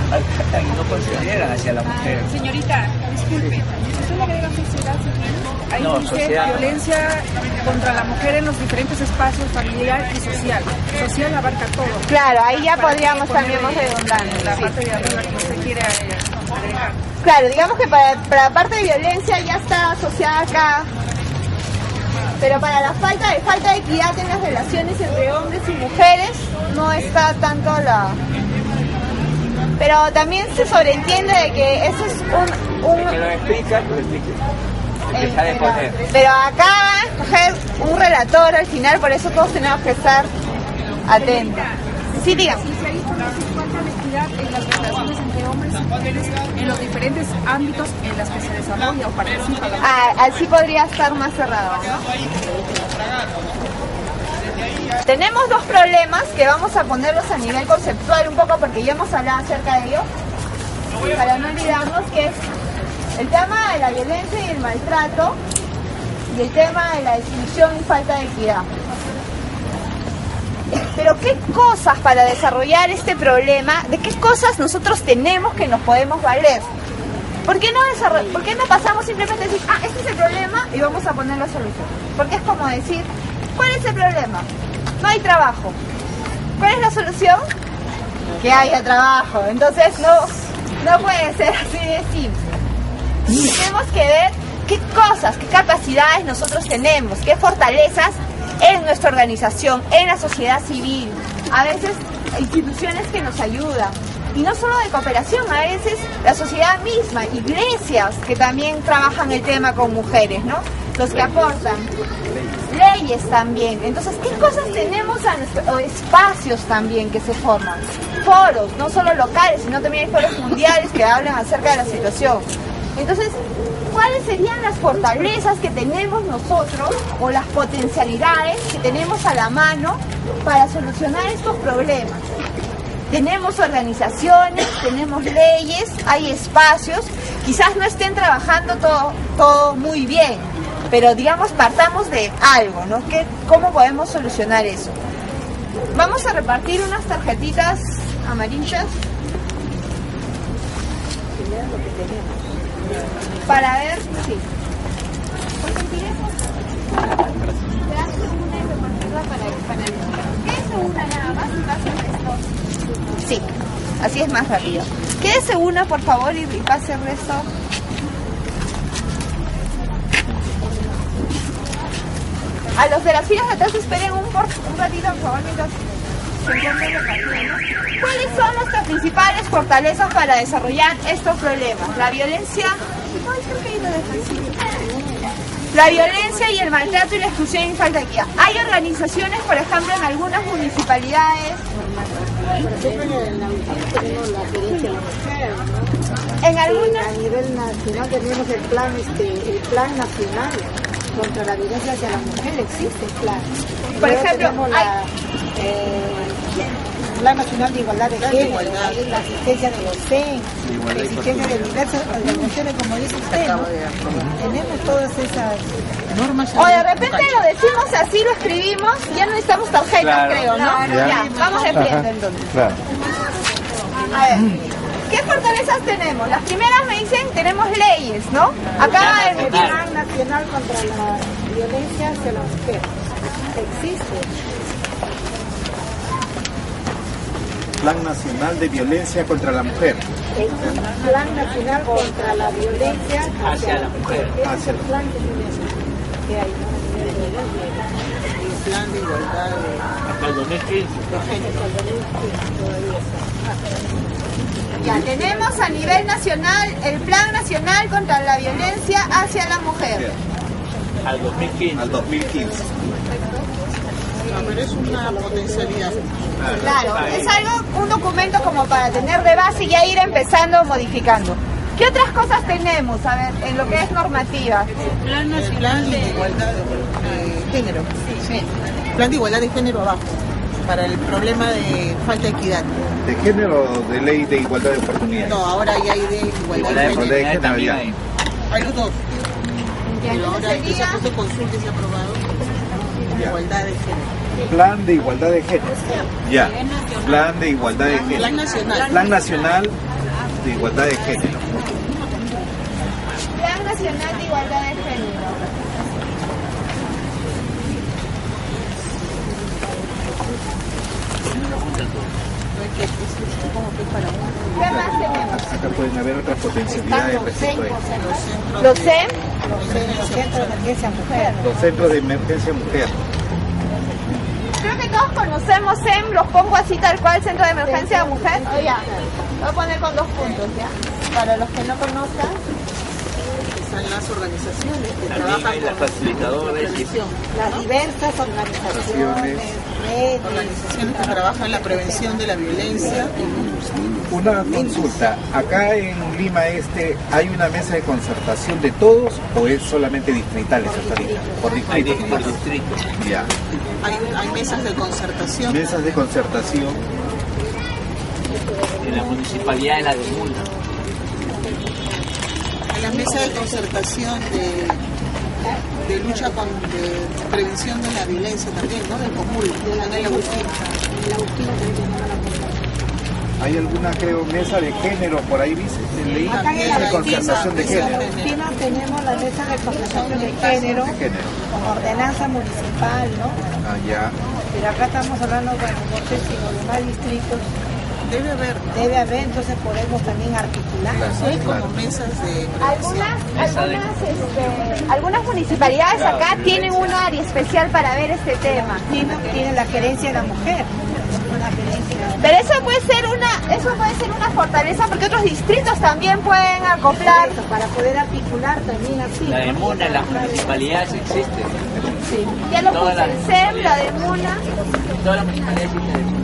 maltratan y no consideran hacia la mujer. Señorita, disculpe, ¿usted le agrega sociedad civil? Ahí No, dice sociedad. violencia contra la mujer en los diferentes espacios familiar y social. Social abarca todo. Claro, ahí ya ¿Para podríamos qué también poner redundar. la parte de arriba que usted quiere agregar? Claro, digamos que para la parte de violencia ya está asociada acá, pero para la falta de equidad en las relaciones entre hombres y mujeres no está tanto la... Pero también se sobreentiende de que eso es Que lo explica, que lo explique. Deja de poner. Pero acá van a escoger un relator al final, por eso todos tenemos que estar atentos. Sí, dígame. Falta de equidad en las relaciones entre hombres y mujeres en los diferentes ámbitos en los que se desarrolla o participa la mujer. Así podría estar más cerrado, ¿no? Tenemos dos problemas que vamos a ponerlos a nivel conceptual un poco porque ya hemos hablado acerca de ellos, para no olvidarnos, que es el tema de la violencia y el maltrato y el tema de la exclusión y falta de equidad. Pero ¿qué cosas para desarrollar este problema? ¿De qué cosas nosotros tenemos que nos podemos valer? ¿Por qué no pasamos simplemente a decir, este es el problema y vamos a poner la solución? Porque es como decir, ¿cuál es el problema? No hay trabajo. ¿Cuál es la solución? Que haya trabajo. Entonces no puede ser así de simple. Tenemos que ver qué cosas, qué capacidades nosotros tenemos, qué fortalezas en nuestra organización, en la sociedad civil. A veces instituciones que nos ayudan. Y no solo de cooperación, a veces la sociedad misma, iglesias que también trabajan el tema con mujeres, ¿no? Los que aportan. Leyes también. Entonces, ¿qué cosas tenemos o espacios también que se forman? Foros, no solo locales, sino también hay foros mundiales que hablan acerca de la situación. Entonces, ¿cuáles serían las fortalezas que tenemos nosotros o las potencialidades que tenemos a la mano para solucionar estos problemas? Tenemos organizaciones, tenemos leyes, hay espacios, quizás no estén trabajando todo muy bien, pero digamos partamos de algo, ¿no? ¿Cómo podemos solucionar eso? Vamos a repartir unas tarjetitas amarillas para ver, sí. Quédese una nada más y pase el resto. Sí, así es más rápido. Quédese una, por favor, y pase el resto. A los de las filas de atrás esperen un ratito, por favor, mientras se encuentran repartiendo. ¿Cuáles son nuestras principales fortalezas para desarrollar estos problemas? La violencia La violencia y el maltrato y la exclusión y falta de equidad. Hay organizaciones, por ejemplo, en algunas municipalidades. En algunas. A nivel nacional tenemos el plan nacional contra la violencia hacia la mujer, existe el plan. Por ejemplo, Plan Nacional de Igualdad de Género, la asistencia de los CEN, la asistencia de diversas organizaciones, como dice usted, ¿no? Tenemos todas esas normas. O de repente lo decimos así, lo escribimos, ya no necesitamos tarjetas, claro, creo, ¿no? Ya, vamos escribiendo entonces. Claro. A ver, ¿qué fortalezas tenemos? Las primeras me dicen, tenemos leyes, ¿no? Acá el Plan Nacional contra la Violencia hacia la Mujer existe. Plan Nacional de Violencia contra la Mujer. El Plan Nacional contra la Violencia hacia la Mujer. Hacia la Plan que hay, ¿no? El plan de igualdad hasta el 2015. Ya tenemos a nivel nacional el Plan Nacional contra la Violencia hacia la Mujer. Al 2015. Al 2015. Pero es una potencialidad. Claro, es algo, un documento como para tener de base y ya ir empezando modificando. ¿Qué otras cosas tenemos, a ver, en lo que es normativa? Plan Nacional de Igualdad de Género. Sí. Plan de Igualdad de Género abajo, para el problema de falta de equidad. ¿De género o de ley de igualdad de oportunidades? No, ahora ya hay de igualdad de género. También hay. Hay los dos. Pero ahora que se ha puesto consulta y se ha aprobado igualdad de género. Plan de igualdad de género. Ya. Plan de igualdad de género. Plan nacional. Plan nacional de igualdad de género. Plan Nacional de Igualdad de Género. ¿Qué más tenemos? Acá pueden haber otras potencialidades respecto a esto. ¿Los CEM? Los centros de emergencia mujer. Los centros de emergencia mujer. Creo que todos conocemos CEM, los pongo así tal cual, Centro de Emergencia de Mujer. Oh, ya. Voy a poner con 2 puntos, ¿ya? Para los que no conozcan. Están las organizaciones que también trabajan hay las facilitadores y las diversas organizaciones, redes, organizaciones que trabajan en la prevención de la violencia. Una consulta, acá en Lima Este, ¿hay una mesa de concertación de todos o es solamente distritales hasta ahorita? Por distrito. Por distrito. Ya. Hay mesas de concertación. Mesas de concertación. En la municipalidad de la de Muna. En la mesa de concertación de lucha de prevención de la violencia también, ¿no? Del común, en el Agustín. ¿Hay alguna, creo, mesa de género por ahí, dice? Leí acá en de concertación de género. En Agustina tenemos la mesa de concertación de género con ordenanza municipal, ¿no? Ah, ya. Pero acá estamos hablando, bueno, no sé si los demás distritos debe haber, ¿no? Debe haber, entonces podemos también articular. Hay como mesas de algunas municipalidades acá tienen un área especial para ver este tema. Tiene la gerencia de la mujer. Pero eso puede ser una fortaleza porque otros distritos también pueden acoplar. Para poder articular también así. La de Muna, las municipalidades existen. Sí. Ya lo puse el CEM, la de Muna. Todas las municipalidades existen.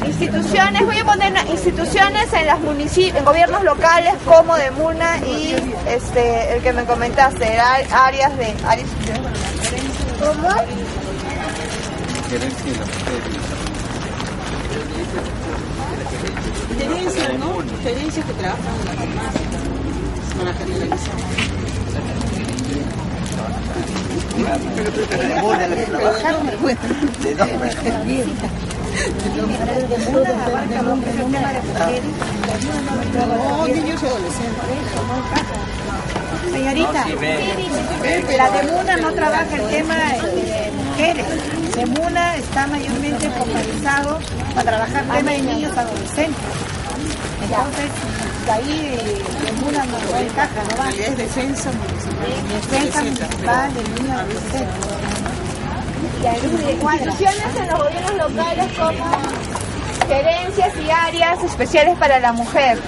Instituciones, voy a poner instituciones en las en gobiernos locales como de Muna y el que me comentaste, áreas de ¿cómo? Gerencia, ¿no? Gerencias que trabajan en la farmacia para generalizar. No, niños y adolescentes. Señorita, la de Muna no trabaja el tema de mujeres. De Muna está mayormente focalizado para trabajar el tema de niños y adolescentes. Entonces, de ahí de Muna no encaja, no va. Es defensa municipal. Defensa municipal del niño y adolescente. Y hay instituciones en los gobiernos locales como gerencias y áreas especiales para la mujer.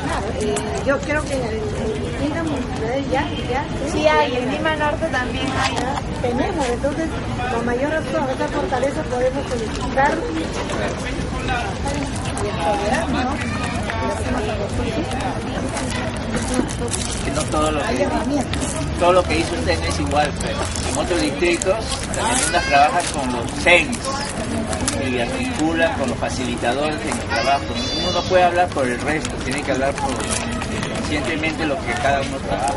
Yo creo que en ¿Ya? Sí hay, en Lima Norte también hay. Tenemos, entonces, con mayor razón, esta fortaleza podemos solicitar y empoderar, ¿no? Que no todo lo que hizo usted no es igual, pero en otros distritos también unas trabajan con los CENS y articulan con los facilitadores en el trabajo. Uno no puede hablar por el resto, tiene que hablar conscientemente lo que cada uno trabaja.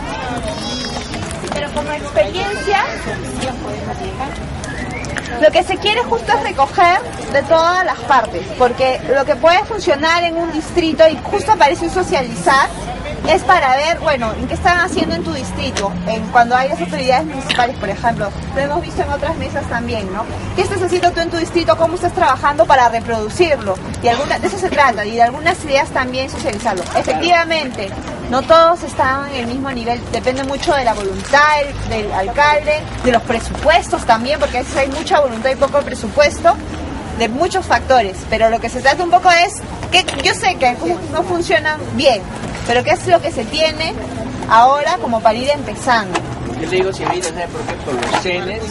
Pero como experiencia, lo que se quiere justo es recoger de todas las partes, porque lo que puede funcionar en un distrito y justo parece socializar es para ver, bueno, en qué están haciendo en tu distrito, cuando hay las autoridades municipales, por ejemplo, lo hemos visto en otras mesas también, ¿no? ¿Qué estás haciendo tú en tu distrito? ¿Cómo estás trabajando para reproducirlo? Y de eso se trata, y de algunas ideas también socializarlo. Efectivamente, no todos están en el mismo nivel, depende mucho de la voluntad del alcalde, de los presupuestos también, porque a veces hay mucha voluntad y poco presupuesto, de muchos factores, pero lo que se trata un poco es, que yo sé que algunos no funcionan bien, pero qué es lo que se tiene ahora como para ir empezando. Yo le digo, señorita, ¿sabe por qué? Por los CENES,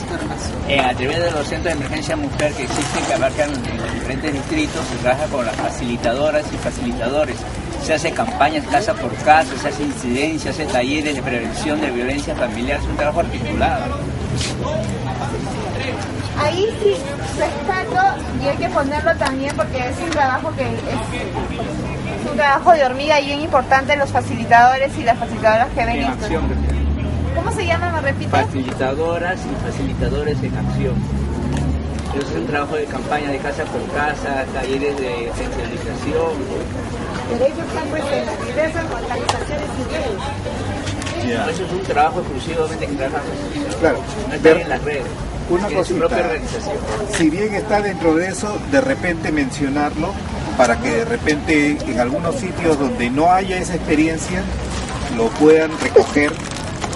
a través de los centros de emergencia mujer que existen, que abarcan en los diferentes distritos, se trabaja con las facilitadoras y facilitadores. Se hace campañas casa por casa, se hace incidencias, se hace talleres de prevención de violencia familiar, es un trabajo articulado. Ahí sí rescato, y hay que ponerlo también porque es un trabajo que es un trabajo de hormiga y bien importante, los facilitadores y las facilitadoras que ven esto. ¿Cómo se llama? ¿Me repite? Facilitadoras y facilitadores en acción. Es un trabajo de campaña de casa por casa, talleres de sensibilización. Pero ellos están pues en las diversas organizaciones civiles. Yeah. Eso es un trabajo exclusivamente que trabaja. Claro. No está en las redes. Una cosita, si bien está dentro de eso, de repente mencionarlo para que de repente en algunos sitios donde no haya esa experiencia lo puedan recoger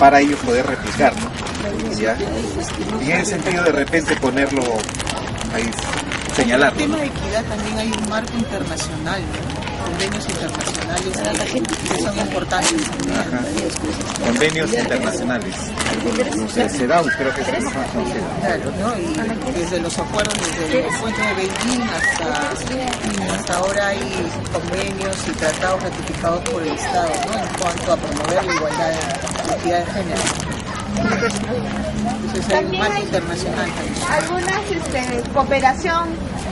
para ellos poder replicar, ¿no? ¿Ya? Y en ese sentido de repente ponerlo ahí, señalarlo. En el tema de equidad también hay un marco internacional, ¿no? Convenios internacionales que son importantes. Ajá. Convenios internacionales. CEDAW creo que es. Claro, ¿no? Y desde los acuerdos, desde el encuentro de Beijing hasta ahora hay convenios y tratados ratificados por el Estado, ¿no? En cuanto a promover la igualdad de equidad de género. Entonces hay un marco internacional también. Algunas cooperación,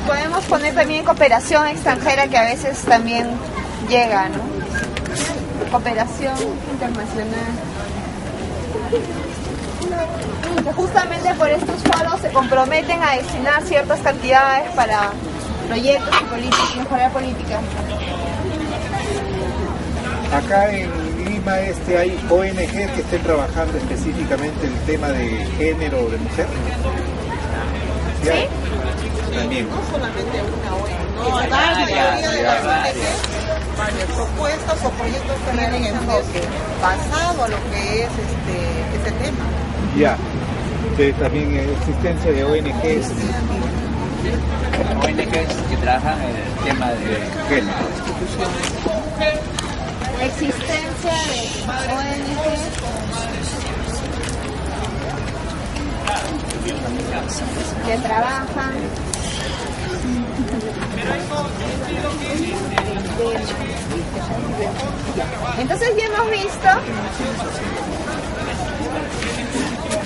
podemos poner también cooperación extranjera que a veces también llega, ¿no? Cooperación internacional. Que justamente por estos foros se comprometen a destinar ciertas cantidades para proyectos y políticas, mejorar políticas. Acá en Lima hay ONG que estén trabajando específicamente el tema de género o de mujer. ¿Sí? También. No solamente una ONG, varias propuestas o proyectos que tienen enfoque basado a lo que es este tema. Ya. También existencia de ONGs. ONGs que trabajan en el tema de género. Existencia de ONGs que trabajan entonces ya hemos visto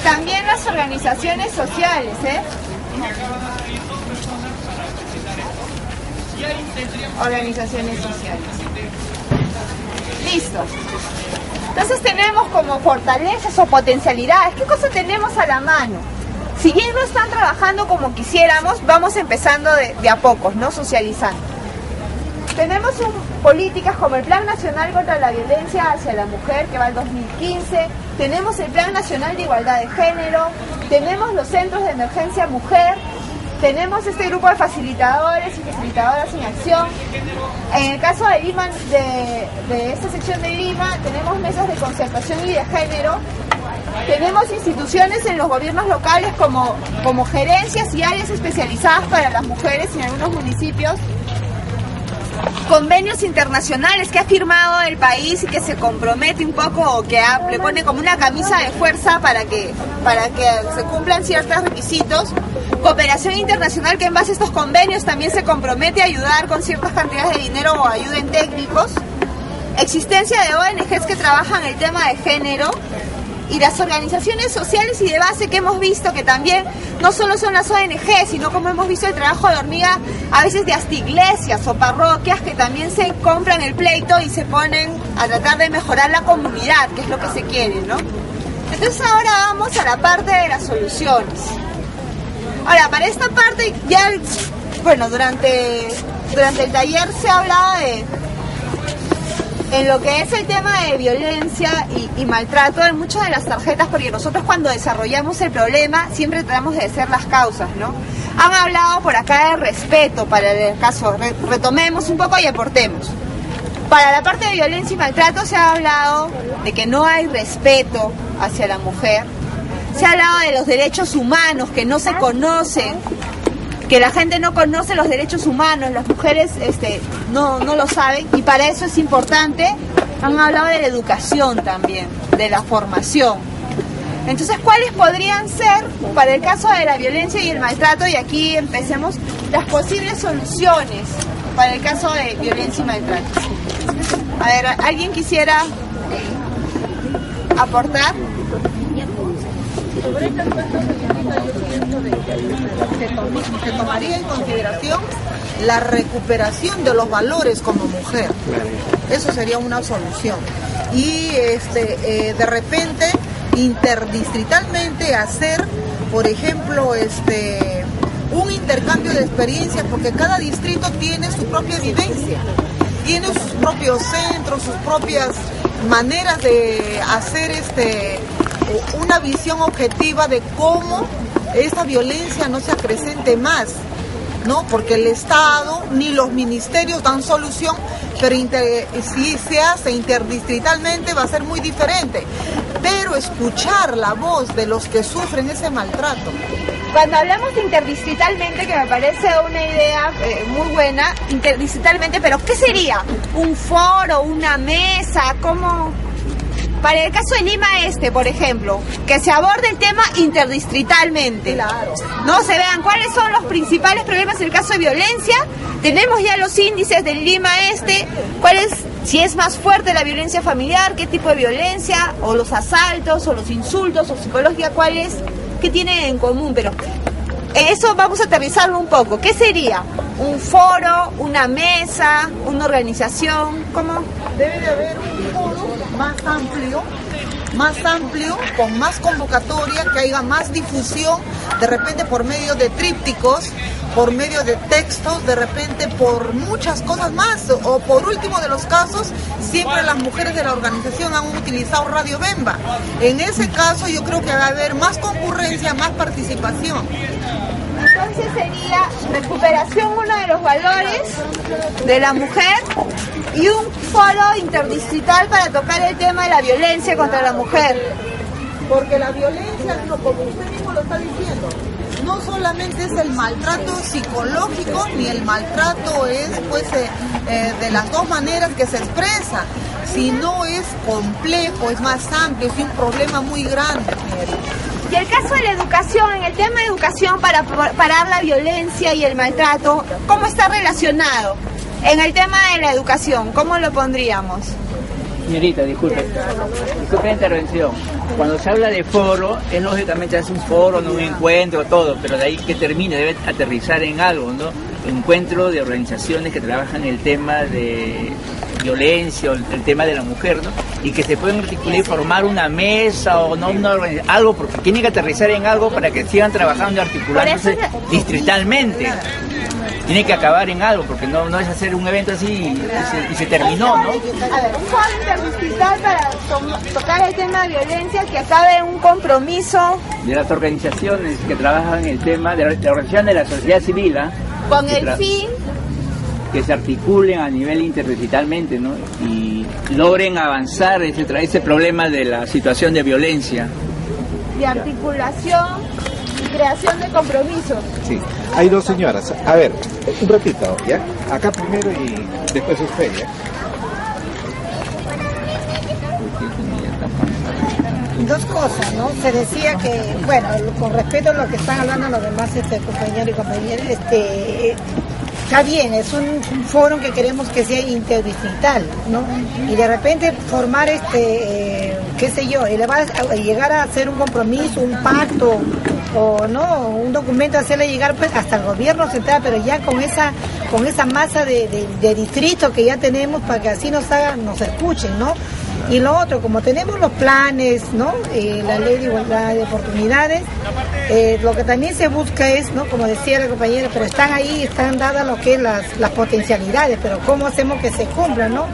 también las organizaciones sociales, organizaciones sociales. Listo. Entonces tenemos como fortalezas o potencialidades. ¿Qué cosas tenemos a la mano? Si bien no están trabajando como quisiéramos, vamos empezando de a pocos, ¿no? Socializando. Tenemos políticas como el Plan Nacional contra la Violencia hacia la Mujer, que va al 2015. Tenemos el Plan Nacional de Igualdad de Género. Tenemos los Centros de Emergencia Mujer. Tenemos este grupo de facilitadores y facilitadoras en acción. En el caso de Lima, de esta sección de Lima, tenemos mesas de concertación y de género. Tenemos instituciones en los gobiernos locales como gerencias y áreas especializadas para las mujeres en algunos municipios. convenios internacionales que ha firmado el país y que se compromete un poco, o que le pone como una camisa de fuerza para que se cumplan ciertos requisitos. Cooperación internacional que en base a estos convenios también se compromete a ayudar con ciertas cantidades de dinero o ayuda en técnicos. Existencia de ONGs que trabajan el tema de género, y las organizaciones sociales y de base que hemos visto que también no solo son las ONG, sino como hemos visto el trabajo de hormiga a veces de hasta iglesias o parroquias que también se compran el pleito y se ponen a tratar de mejorar la comunidad, que es lo que se quiere, ¿no? Entonces ahora vamos a la parte de las soluciones. Ahora, para esta parte ya, bueno, durante el taller se hablaba en lo que es el tema de violencia y maltrato en muchas de las tarjetas, porque nosotros cuando desarrollamos el problema siempre tratamos de hacer las causas, ¿no? Han hablado por acá de respeto para el caso, retomemos un poco y aportemos. Para la parte de violencia y maltrato se ha hablado de que no hay respeto hacia la mujer, se ha hablado de los derechos humanos que no se conocen, que la gente no conoce los derechos humanos, las mujeres no lo saben, y para eso es importante. Han hablado de la educación también, de la formación. Entonces, ¿cuáles podrían ser, para el caso de la violencia y el maltrato, y aquí empecemos, las posibles soluciones para el caso de violencia y maltrato? A ver, ¿alguien quisiera aportar? Sobre este aspecto, señorita, yo pienso que tomaría en consideración la recuperación de los valores como mujer. Eso sería una solución. Y de repente, interdistritalmente hacer, por ejemplo, un intercambio de experiencias, porque cada distrito tiene su propia vivencia, tiene sus propios centros, sus propias maneras de hacer una visión objetiva de cómo esta violencia no se acrecente más, ¿no? Porque el Estado ni los ministerios dan solución, pero si se hace interdistritalmente va a ser muy diferente. Pero escuchar la voz de los que sufren ese maltrato. Cuando hablamos de interdistritalmente, que me parece una idea muy buena, interdistritalmente, pero ¿qué sería? ¿Un foro, una mesa? ¿Cómo? Para el caso de Lima por ejemplo, que se aborde el tema interdistritalmente. Claro. No se vean cuáles son los principales problemas en el caso de violencia. Tenemos ya los índices del Lima si es más fuerte la violencia familiar, qué tipo de violencia, o los asaltos, o los insultos, o psicológica, qué tienen en común. Pero eso vamos a aterrizarlo un poco. ¿Qué sería? ¿Un foro, una mesa, una organización? ¿Cómo? Debe de haber un foro más amplio, con más convocatoria, que haya más difusión, de repente por medio de trípticos, por medio de textos, de repente por muchas cosas más, o por último de los casos, siempre las mujeres de la organización han utilizado Radio Bemba. En ese caso yo creo que va a haber más concurrencia, más participación. Entonces sería recuperación, uno de los valores de la mujer, y un foro interdistrital para tocar el tema de la violencia contra la mujer. Porque la violencia, como usted mismo lo está diciendo, no solamente es el maltrato psicológico, ni el maltrato es de las dos maneras que se expresa, sino es complejo, es más amplio, es un problema muy grande. Y el caso de la educación, en el tema de educación para parar la violencia y el maltrato, ¿cómo está relacionado? En el tema de la educación, ¿cómo lo pondríamos? Señorita, disculpe la intervención. Cuando se habla de foro, es lógicamente hace un foro, no un encuentro, todo, pero de ahí que termine, debe aterrizar en algo, ¿no? Encuentro de organizaciones que trabajan el tema de violencia, el tema de la mujer, ¿no? Y que se pueden articular y formar una mesa o no una organización, algo, porque tiene que aterrizar en algo para que sigan trabajando y articulándose distritalmente. Tiene que acabar en algo, porque no es hacer un evento así y se terminó, ¿no? A ver, un foro interdistrital para tocar el tema de violencia, que acabe en un compromiso de las organizaciones que trabajan en el tema, de la organización de la sociedad civil, con el fin que se articulen a nivel interdistritalmente, ¿no? Y logren avanzar ese problema de la situación de violencia. De articulación y creación de compromisos. Sí, hay dos señoras. A ver, un ratito, ¿ya? Acá primero y después usted, ¿ya? Dos cosas, ¿no? Se decía que, bueno, con respeto a lo que están hablando los demás compañeros y compañeras, está bien, es un foro que queremos que sea interdistrital, ¿no? Y de repente formar qué sé yo, llegar a hacer un compromiso, un pacto, o no, un documento, hacerle llegar pues hasta el gobierno central, pero ya con esa masa de distritos que ya tenemos para que así nos escuchen, ¿no? Y lo otro, como tenemos los planes, ¿no? La ley de igualdad de oportunidades, lo que también se busca es, ¿no? Como decía la compañera, pero están ahí, están dadas lo que es las potencialidades, pero ¿cómo hacemos que se cumplan, no?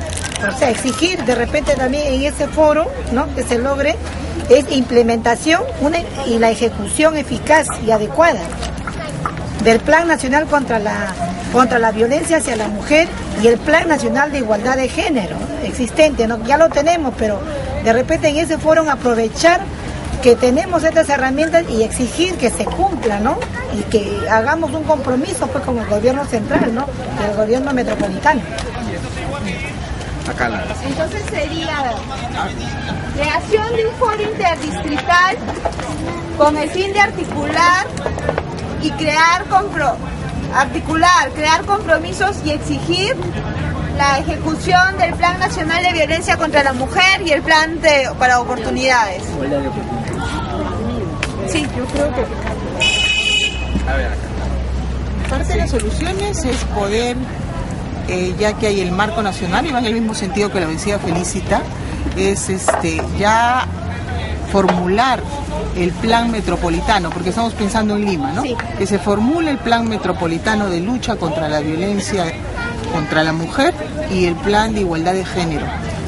O sea, exigir de repente también en ese foro, ¿no? Que se logre es implementación y la ejecución eficaz y adecuada del Plan Nacional contra la Violencia hacia la Mujer y el Plan Nacional de Igualdad de Género existente, ¿no? Ya lo tenemos, pero de repente en ese foro aprovechar que tenemos estas herramientas y exigir que se cumpla, ¿no? Y que hagamos un compromiso pues con el gobierno central, ¿no? Y el gobierno metropolitano. Entonces sería creación de un foro interdistrital con el fin de articular compromisos y exigir la ejecución del Plan Nacional de Violencia contra la Mujer y el Plan para Oportunidades. Sí, yo creo que... A ver, acá. Parte de las soluciones es poder, ya que hay el marco nacional y va en el mismo sentido que la decía Felicita, es ya formular el plan metropolitano, porque estamos pensando en Lima, ¿no? Sí. Que se formule el plan metropolitano de lucha contra la violencia contra la mujer y el plan de igualdad de género.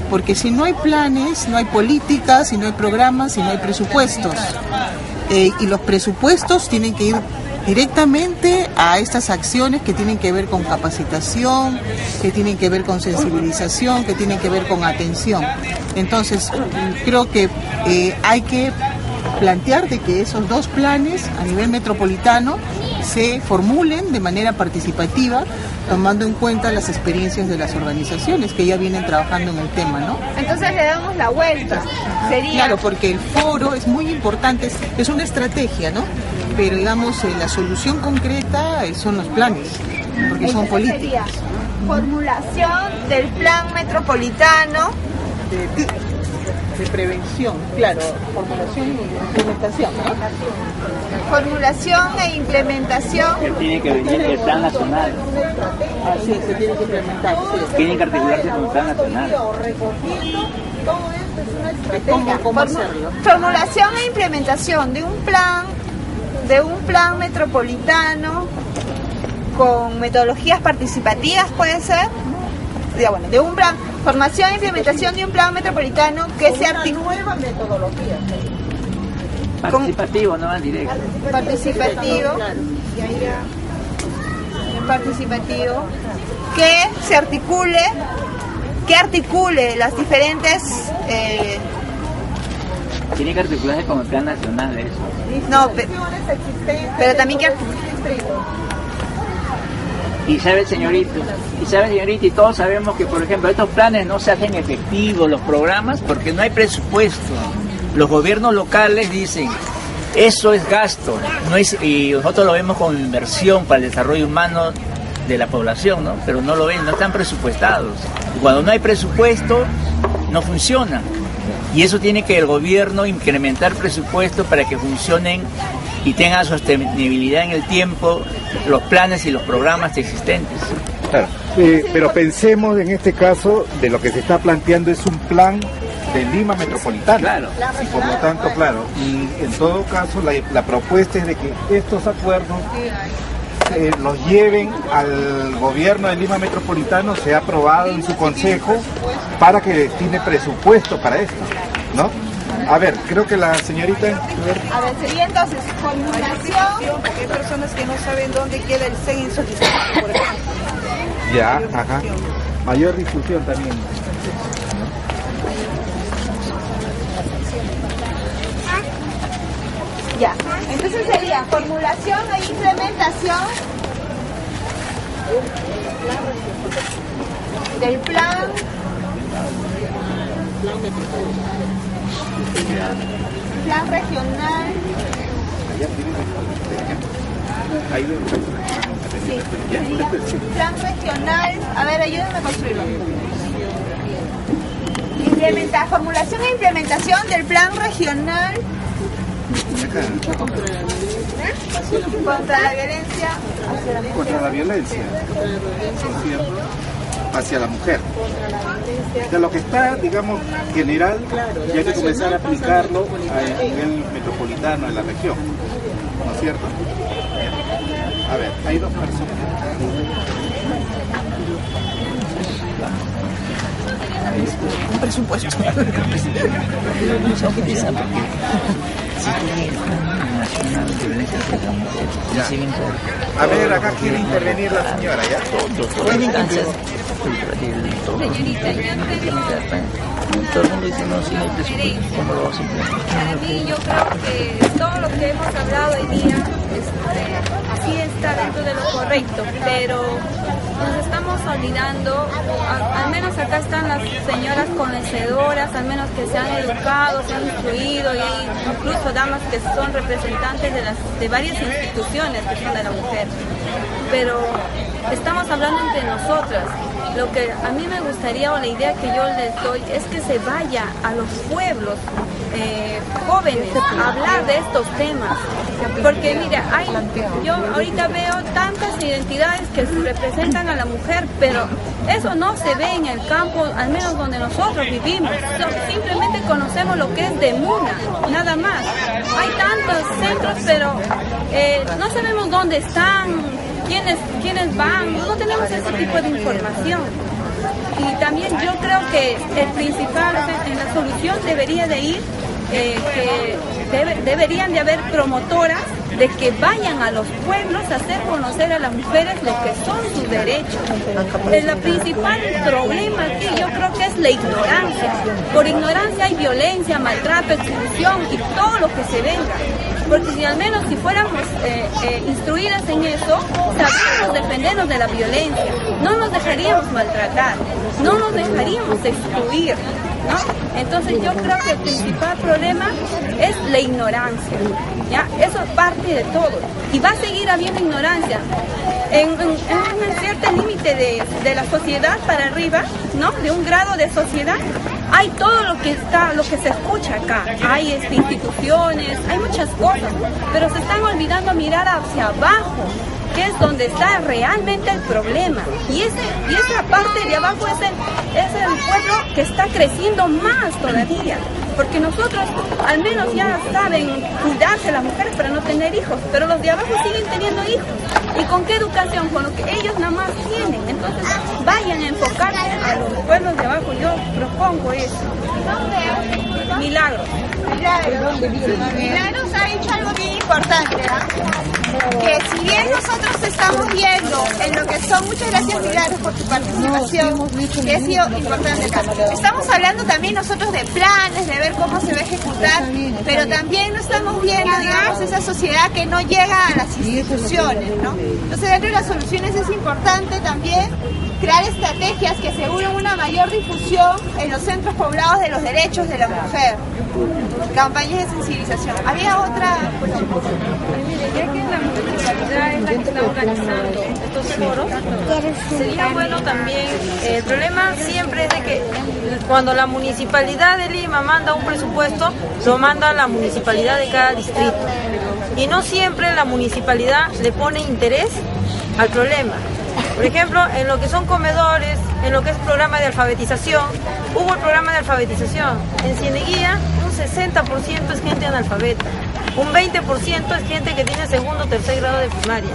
Porque si no hay planes, no hay políticas, si no hay programas, si no hay presupuestos. Y los presupuestos tienen que ir directamente a estas acciones que tienen que ver con capacitación, que tienen que ver con sensibilización, que tienen que ver con atención. Entonces, creo que hay que plantear de que esos dos planes a nivel metropolitano se formulen de manera participativa, tomando en cuenta las experiencias de las organizaciones que ya vienen trabajando en el tema, ¿no? Entonces le damos la vuelta. Sería... Claro, porque el foro es muy importante, es una estrategia, ¿no? Pero digamos, la solución concreta son los planes, porque son políticos. Sería formulación del plan metropolitano de prevención, claro, formulación e implementación, ¿no? Formulación e implementación. Tiene que venir el plan nacional. Así se tiene que implementar. Sí. Tienen que articularse con el plan nacional. Todo esto es una estrategia. ¿Cómo hacerlo? Formulación e implementación de un plan metropolitano con metodologías participativas, puede ser. Bueno, de un plan, formación e implementación de un plan metropolitano que se articula. Nueva metodología. Participativo, no más directo. Participativo. Participativo. Que se articule, las diferentes. Tiene que articularse con el plan nacional, eso. No, pero también que. Y sabe, señorita, y todos sabemos que, por ejemplo, estos planes no se hacen efectivos, los programas, porque no hay presupuesto. Los gobiernos locales dicen, eso es gasto, y nosotros lo vemos como inversión para el desarrollo humano de la población, ¿no? Pero no lo ven, no están presupuestados. Y cuando no hay presupuesto, no funciona. Y eso tiene que el gobierno incrementar presupuesto para que funcionen y tengan sostenibilidad en el tiempo los planes y los programas existentes. Claro, pero pensemos en este caso de lo que se está planteando es un plan de Lima metropolitana. Claro. Y por lo tanto, claro, y en todo caso la propuesta es de que estos acuerdos los lleven al gobierno de Lima metropolitano, sea aprobado en su consejo para que destine presupuesto para esto, ¿no? A ver, creo que la señorita... A ver, sería entonces formulación... Porque hay personas que no saben dónde queda el censo, por ejemplo. Ya, ajá. Mayor difusión también. Ya, entonces sería formulación e implementación del plan regional. Sí, plan regional, a ver, ayúdenme a construirlo. Formulación e implementación del plan regional contra la violencia hacia la mujer. De lo que está, digamos, general, y hay que comenzar a aplicarlo a nivel metropolitano en la región, ¿no es cierto? A ver, hay dos personas. Un presupuesto. A ver, acá quiere intervenir la señora, ¿ya? Señorita, todo el mundo dice, no, si no hay presupuesto, ¿cómo lo vas a implementar? Para mí, yo creo que todo lo que hemos hablado hoy día sí está dentro de lo correcto, pero nos estamos olvidando, al menos acá están las señoras conocedoras, al menos que se han educado, se han instruido, y hay incluso damas que son representantes de varias instituciones que son de la mujer, pero estamos hablando entre nosotras. Lo que a mí me gustaría, o la idea que yo les doy, es que se vaya a los pueblos jóvenes a hablar de estos temas, porque mira, yo ahorita veo tantas identidades que representan a la mujer, pero eso no se ve en el campo, al menos donde nosotros vivimos. Simplemente conocemos lo que es de Muna, nada más. Hay tantos centros, pero no sabemos dónde están, quiénes van, no tenemos ese tipo de información. Y también yo creo que el principal en la solución debería de ir, que deberían de haber promotoras de que vayan a los pueblos a hacer conocer a las mujeres lo que son sus derechos. El principal problema aquí yo creo que es la ignorancia. Por ignorancia hay violencia, maltrato, exclusión y todo lo que se venga. Porque si al menos si fuéramos instruidas en eso, sabríamos defendernos de la violencia, no nos dejaríamos maltratar, no nos dejaríamos excluir, ¿no? Entonces yo creo que el principal problema es la ignorancia, ¿ya? Eso es parte de todo y va a seguir habiendo ignorancia. En un cierto límite de la sociedad para arriba, ¿no? De un grado de sociedad, hay todo lo que se escucha acá. Hay instituciones, hay muchas cosas, pero se están olvidando mirar hacia abajo, que es donde está realmente el problema. Y esa parte de abajo es el pueblo que está creciendo más todavía. Porque nosotros al menos ya saben cuidarse las mujeres para no tener hijos, pero los de abajo siguen teniendo hijos. ¿Y con qué educación? Con lo que ellos nada más tienen. Entonces vayan a enfocarse a los pueblos de abajo. Yo propongo eso. Milagros. Milagros ha dicho algo bien importante, que si bien nosotros estamos viendo en lo que son, muchas gracias Milagros por tu participación, que ha sido importante acá. Estamos hablando también nosotros de planes, de ver cómo se va a ejecutar, pero también no estamos viendo, digamos, esa sociedad que no llega a las instituciones, ¿no? Entonces dentro de las soluciones es importante también crear estrategias que aseguren una mayor difusión en los centros poblados de los derechos de la mujer. Campañas de sensibilización. Había otra... Ya que la municipalidad es la que está organizando estos foros, sería bueno también, el problema siempre es de que cuando la municipalidad de Lima manda un presupuesto, lo manda la municipalidad de cada distrito. Y no siempre la municipalidad le pone interés al problema. Por ejemplo, en lo que son comedores, en lo que es programa de alfabetización, hubo el programa de alfabetización. En Cieneguía, un 60% es gente analfabeta, un 20% es gente que tiene segundo o tercer grado de primaria.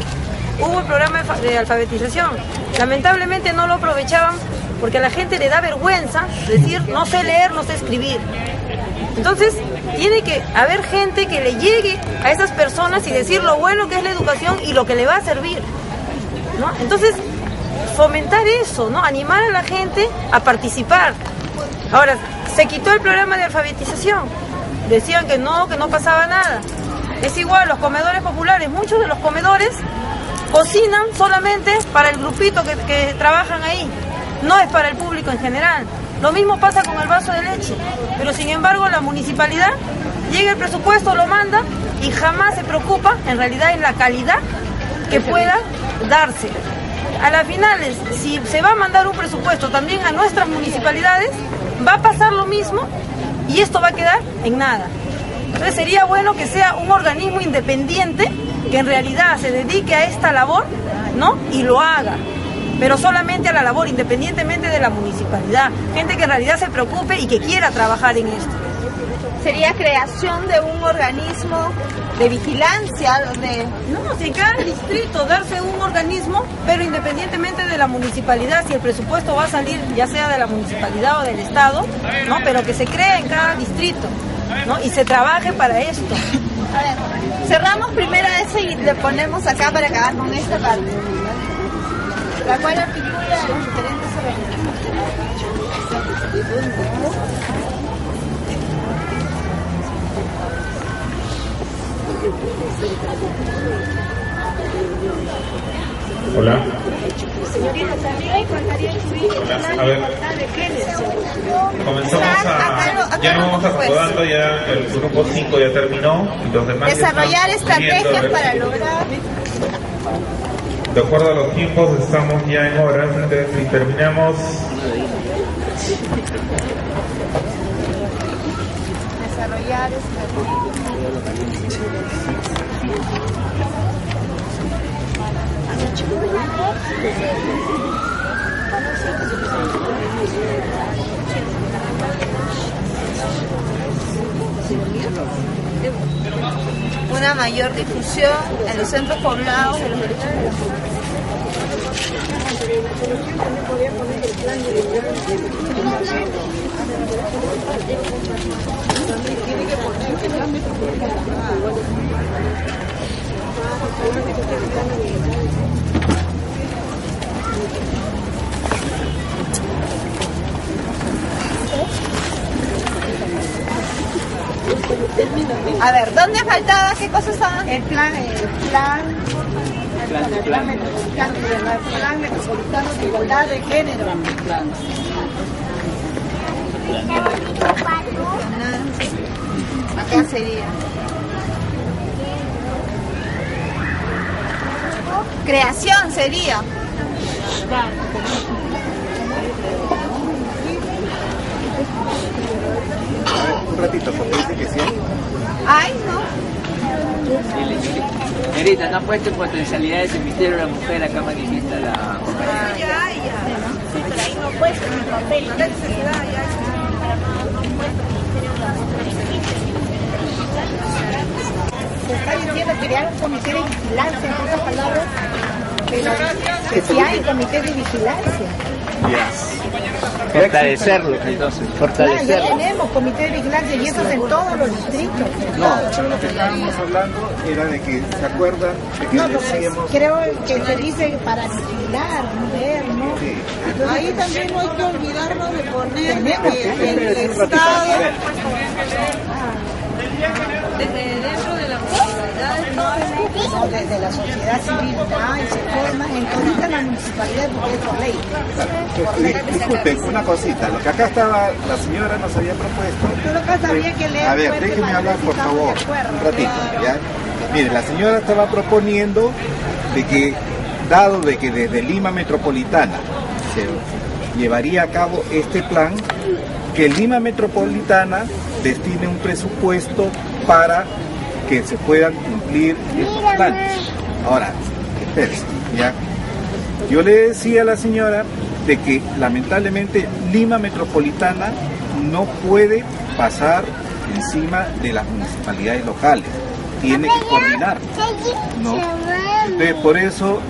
Hubo el programa de alfabetización. Lamentablemente no lo aprovechaban porque a la gente le da vergüenza decir no sé leer, no sé escribir. Entonces, tiene que haber gente que le llegue a esas personas y decir lo bueno que es la educación y lo que le va a servir, ¿no? Entonces, fomentar eso, ¿no? Animar a la gente a participar. Ahora, se quitó el programa de alfabetización. Decían que no pasaba nada. Es igual, los comedores populares, muchos de los comedores cocinan solamente para el grupito que trabajan ahí, no es para el público en general. Lo mismo pasa con el vaso de leche, pero sin embargo la municipalidad llega el presupuesto, lo manda y jamás se preocupa en realidad en la calidad que pueda darse. A las finales, si se va a mandar un presupuesto también a nuestras municipalidades, va a pasar lo mismo y esto va a quedar en nada. Entonces sería bueno que sea un organismo independiente que en realidad se dedique a esta labor, ¿no? Y lo haga, pero solamente a la labor, independientemente de la municipalidad. Gente que en realidad se preocupe y que quiera trabajar en esto. Sería creación de un organismo de vigilancia donde... No, si en cada distrito darse un organismo, pero independientemente de la municipalidad, si el presupuesto va a salir ya sea de la municipalidad o del estado, ¿no? Pero que se cree en cada distrito, ¿no? Y se trabaje para esto. A ver, cerramos primero eso y le ponemos acá para acabar con esta parte, la cual articula los diferentes organismos. Hola. Señorita, también faltaría incluir A ver, de género. comenzamos ya nos vamos acomodando, ya el grupo 5 ya terminó, y los demás desarrollar estrategias para lograr. De acuerdo a los tiempos, estamos ya en horas, entonces si terminamos. Desarrollar estrategias. Una mayor difusión en los centros poblados de los derechos de la mujer. A ver, ¿dónde faltaba? ¿Qué cosas estaban? El plan metropolitano de igualdad de género. Acá sería. Creación sería. Un ratito, porque dice que sí. Ay, no. Señorita, no ha puesto en potencialidades el Ministerio de la Mujer, acá manifiesta la compañera. Sí, pero ahí no puesto en el papel. No necesidad, Se está diciendo crear un comité de vigilancia, en otras palabras, pero que si hay comité de vigilancia. Fortalecerlo, entonces. Claro, ya tenemos comité de vigilancia y eso es en todos los distritos. No, pero lo que estábamos hablando era de que, ¿se acuerdan? De que No, decíamos... creo que se dice para vigilar, ver, ¿no? Sí. Ahí también no hay que olvidarnos de poner Tenemos, el Estado. Desde dentro de la municipalidad, No, desde la sociedad civil, se forma en toda la municipalidad porque es por ley. Disculpen, una cosita, lo que acá estaba, la señora nos había propuesto... Pero acá habría que leer A ver, fuerte déjenme para hablar, ver si por estamos favor, de acuerdo. un ratito, ¿ya? Mire, la señora estaba proponiendo de que, dado de que desde Lima Metropolitana se llevaría a cabo este plan, que Lima Metropolitana destine un presupuesto para que se puedan cumplir estos planes. Ahora, espérense, ¿ya? Yo le decía a la señora de que lamentablemente Lima Metropolitana no puede pasar encima de las municipalidades locales, tiene que coordinar, ¿no? Entonces, por eso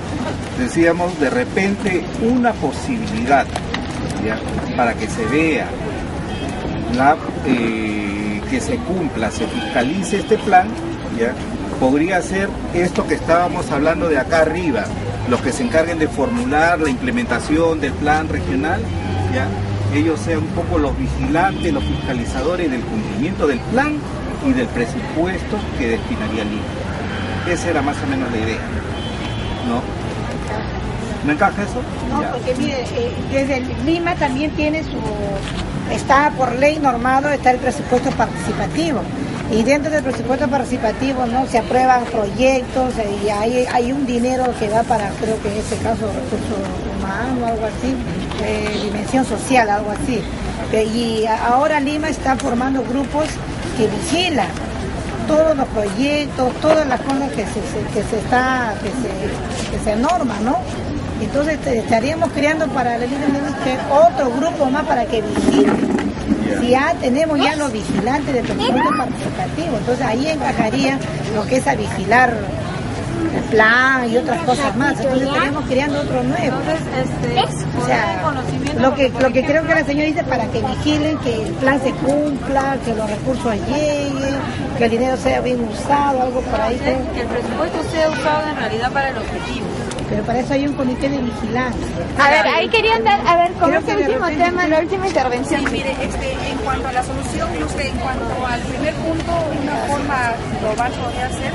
decíamos de repente una posibilidad, ¿ya? Para que se vea que se cumpla, se fiscalice este plan, ¿ya? Podría ser esto que estábamos hablando de acá arriba, los que se encarguen de formular la implementación del plan regional, ¿ya? Ellos sean un poco los vigilantes, los fiscalizadores del cumplimiento del plan, y del presupuesto que destinaría Lima. Esa era más o menos la idea, ¿no? ¿No encaja eso? No, porque mire, desde Lima también tiene está por ley normado, está el presupuesto participativo. Y dentro del presupuesto participativo, ¿no?, se aprueban proyectos y hay un dinero que va para, creo que en este caso, recursos humanos o algo así, dimensión social, algo así. Y ahora Lima está formando grupos que vigilan todos los proyectos, todas las cosas que se norman, ¿no? Entonces estaríamos creando paralelamente otro grupo más para que vigilen. Si ya tenemos ya los vigilantes del presupuesto participativo, entonces ahí encajaría lo que es a vigilar el plan y otras cosas más. Entonces estaríamos creando otro nuevo. O sea, lo que creo que la señora dice, para que vigilen que el plan se cumpla, que los recursos lleguen, que el dinero sea bien usado, algo por ahí. Que el presupuesto sea usado en realidad para el objetivo. Pero para eso hay un comité de vigilancia. A ver, ahí querían dar, con este último tema, la última intervención. Sí, mire, en cuanto a la solución, en cuanto al primer punto, una forma global podría ser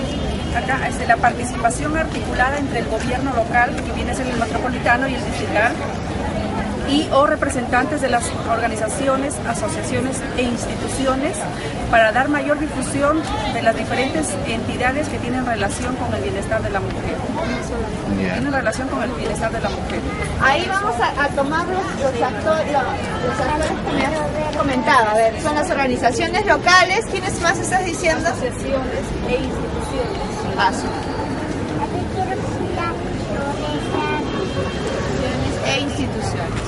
acá la participación articulada entre el gobierno local, que viene a ser el metropolitano, y el distrital, o representantes de las organizaciones, asociaciones e instituciones, para dar mayor difusión de las diferentes entidades que tienen relación con el bienestar de la mujer. Tienen relación con el bienestar de la mujer. Ahí vamos a tomar los actores que me has comentado. A ver, son las organizaciones locales. ¿Quiénes más estás diciendo? Asociaciones e instituciones. Paso. E instituciones.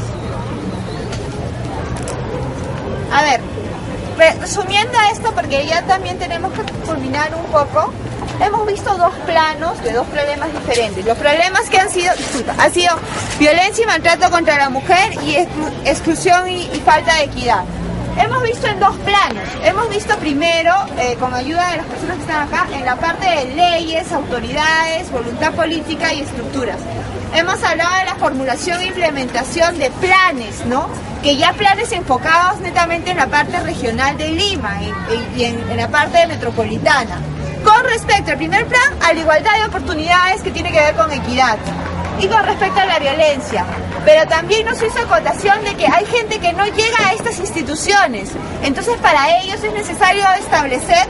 A ver, resumiendo esto, porque ya también tenemos que culminar un poco, hemos visto dos planos de dos problemas diferentes. Los problemas que han sido violencia y maltrato contra la mujer y exclusión y falta de equidad. Hemos visto en dos planos. Hemos visto primero, con ayuda de las personas que están acá, en la parte de leyes, autoridades, voluntad política y estructuras. Hemos hablado de la formulación e implementación de planes, ¿no? Que ya planes enfocados netamente en la parte regional de Lima y en la parte metropolitana. Con respecto al primer plan, a la igualdad de oportunidades, que tiene que ver con equidad. Y con respecto a la violencia. Pero también nos hizo acotación de que hay gente que no llega a estas instituciones. Entonces, para ellos es necesario establecer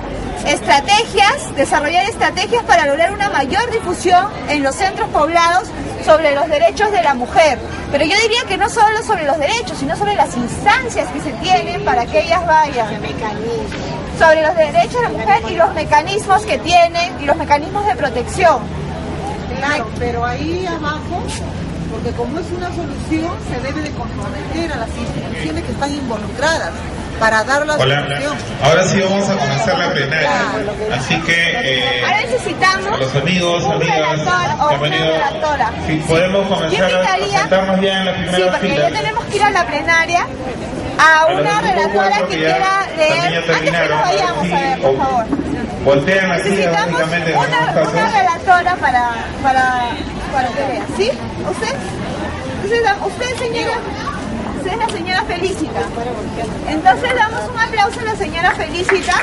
estrategias, desarrollar estrategias para lograr una mayor difusión en los centros poblados sobre los derechos de la mujer. Pero yo diría que no solo sobre los derechos, sino sobre las instancias que se tienen para que ellas vayan. Sobre los derechos de la mujer y los mecanismos que tienen y los mecanismos de protección. Claro, pero ahí abajo, porque como es una solución, se debe de comprometer a las instituciones que están involucradas para dar la solución. Ahora sí vamos a comenzar la plenaria, así que ahora necesitamos a los amigos, amigas, bienvenidos. Si podemos comenzar a sentarnos ya en la primera fila. Sí, porque ya tenemos que ir a la plenaria a una relatora que quiera leer. Antes que nos vayamos, a ver, por favor. Voltean las sillas necesitamos básicamente en algunos casos. una relatora para que vea. ¿Sí? ¿Usted, señora? Usted es la señora Felicita. Entonces damos un aplauso a la señora Felicita,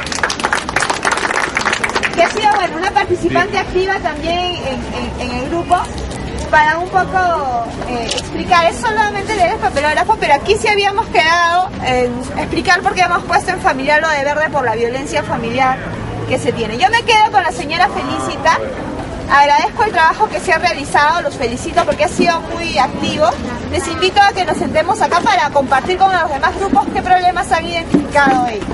que ha sido una participante activa también en el grupo, para un poco explicar. Es solamente leer el papelógrafo, pero aquí sí habíamos quedado en explicar por qué hemos puesto en familiar lo de verde por la violencia familiar que se tiene. Yo me quedo con la señora Felicita. Agradezco el trabajo que se ha realizado, los felicito porque ha sido muy activo. Les invito a que nos sentemos acá para compartir con los demás grupos qué problemas han identificado ellos.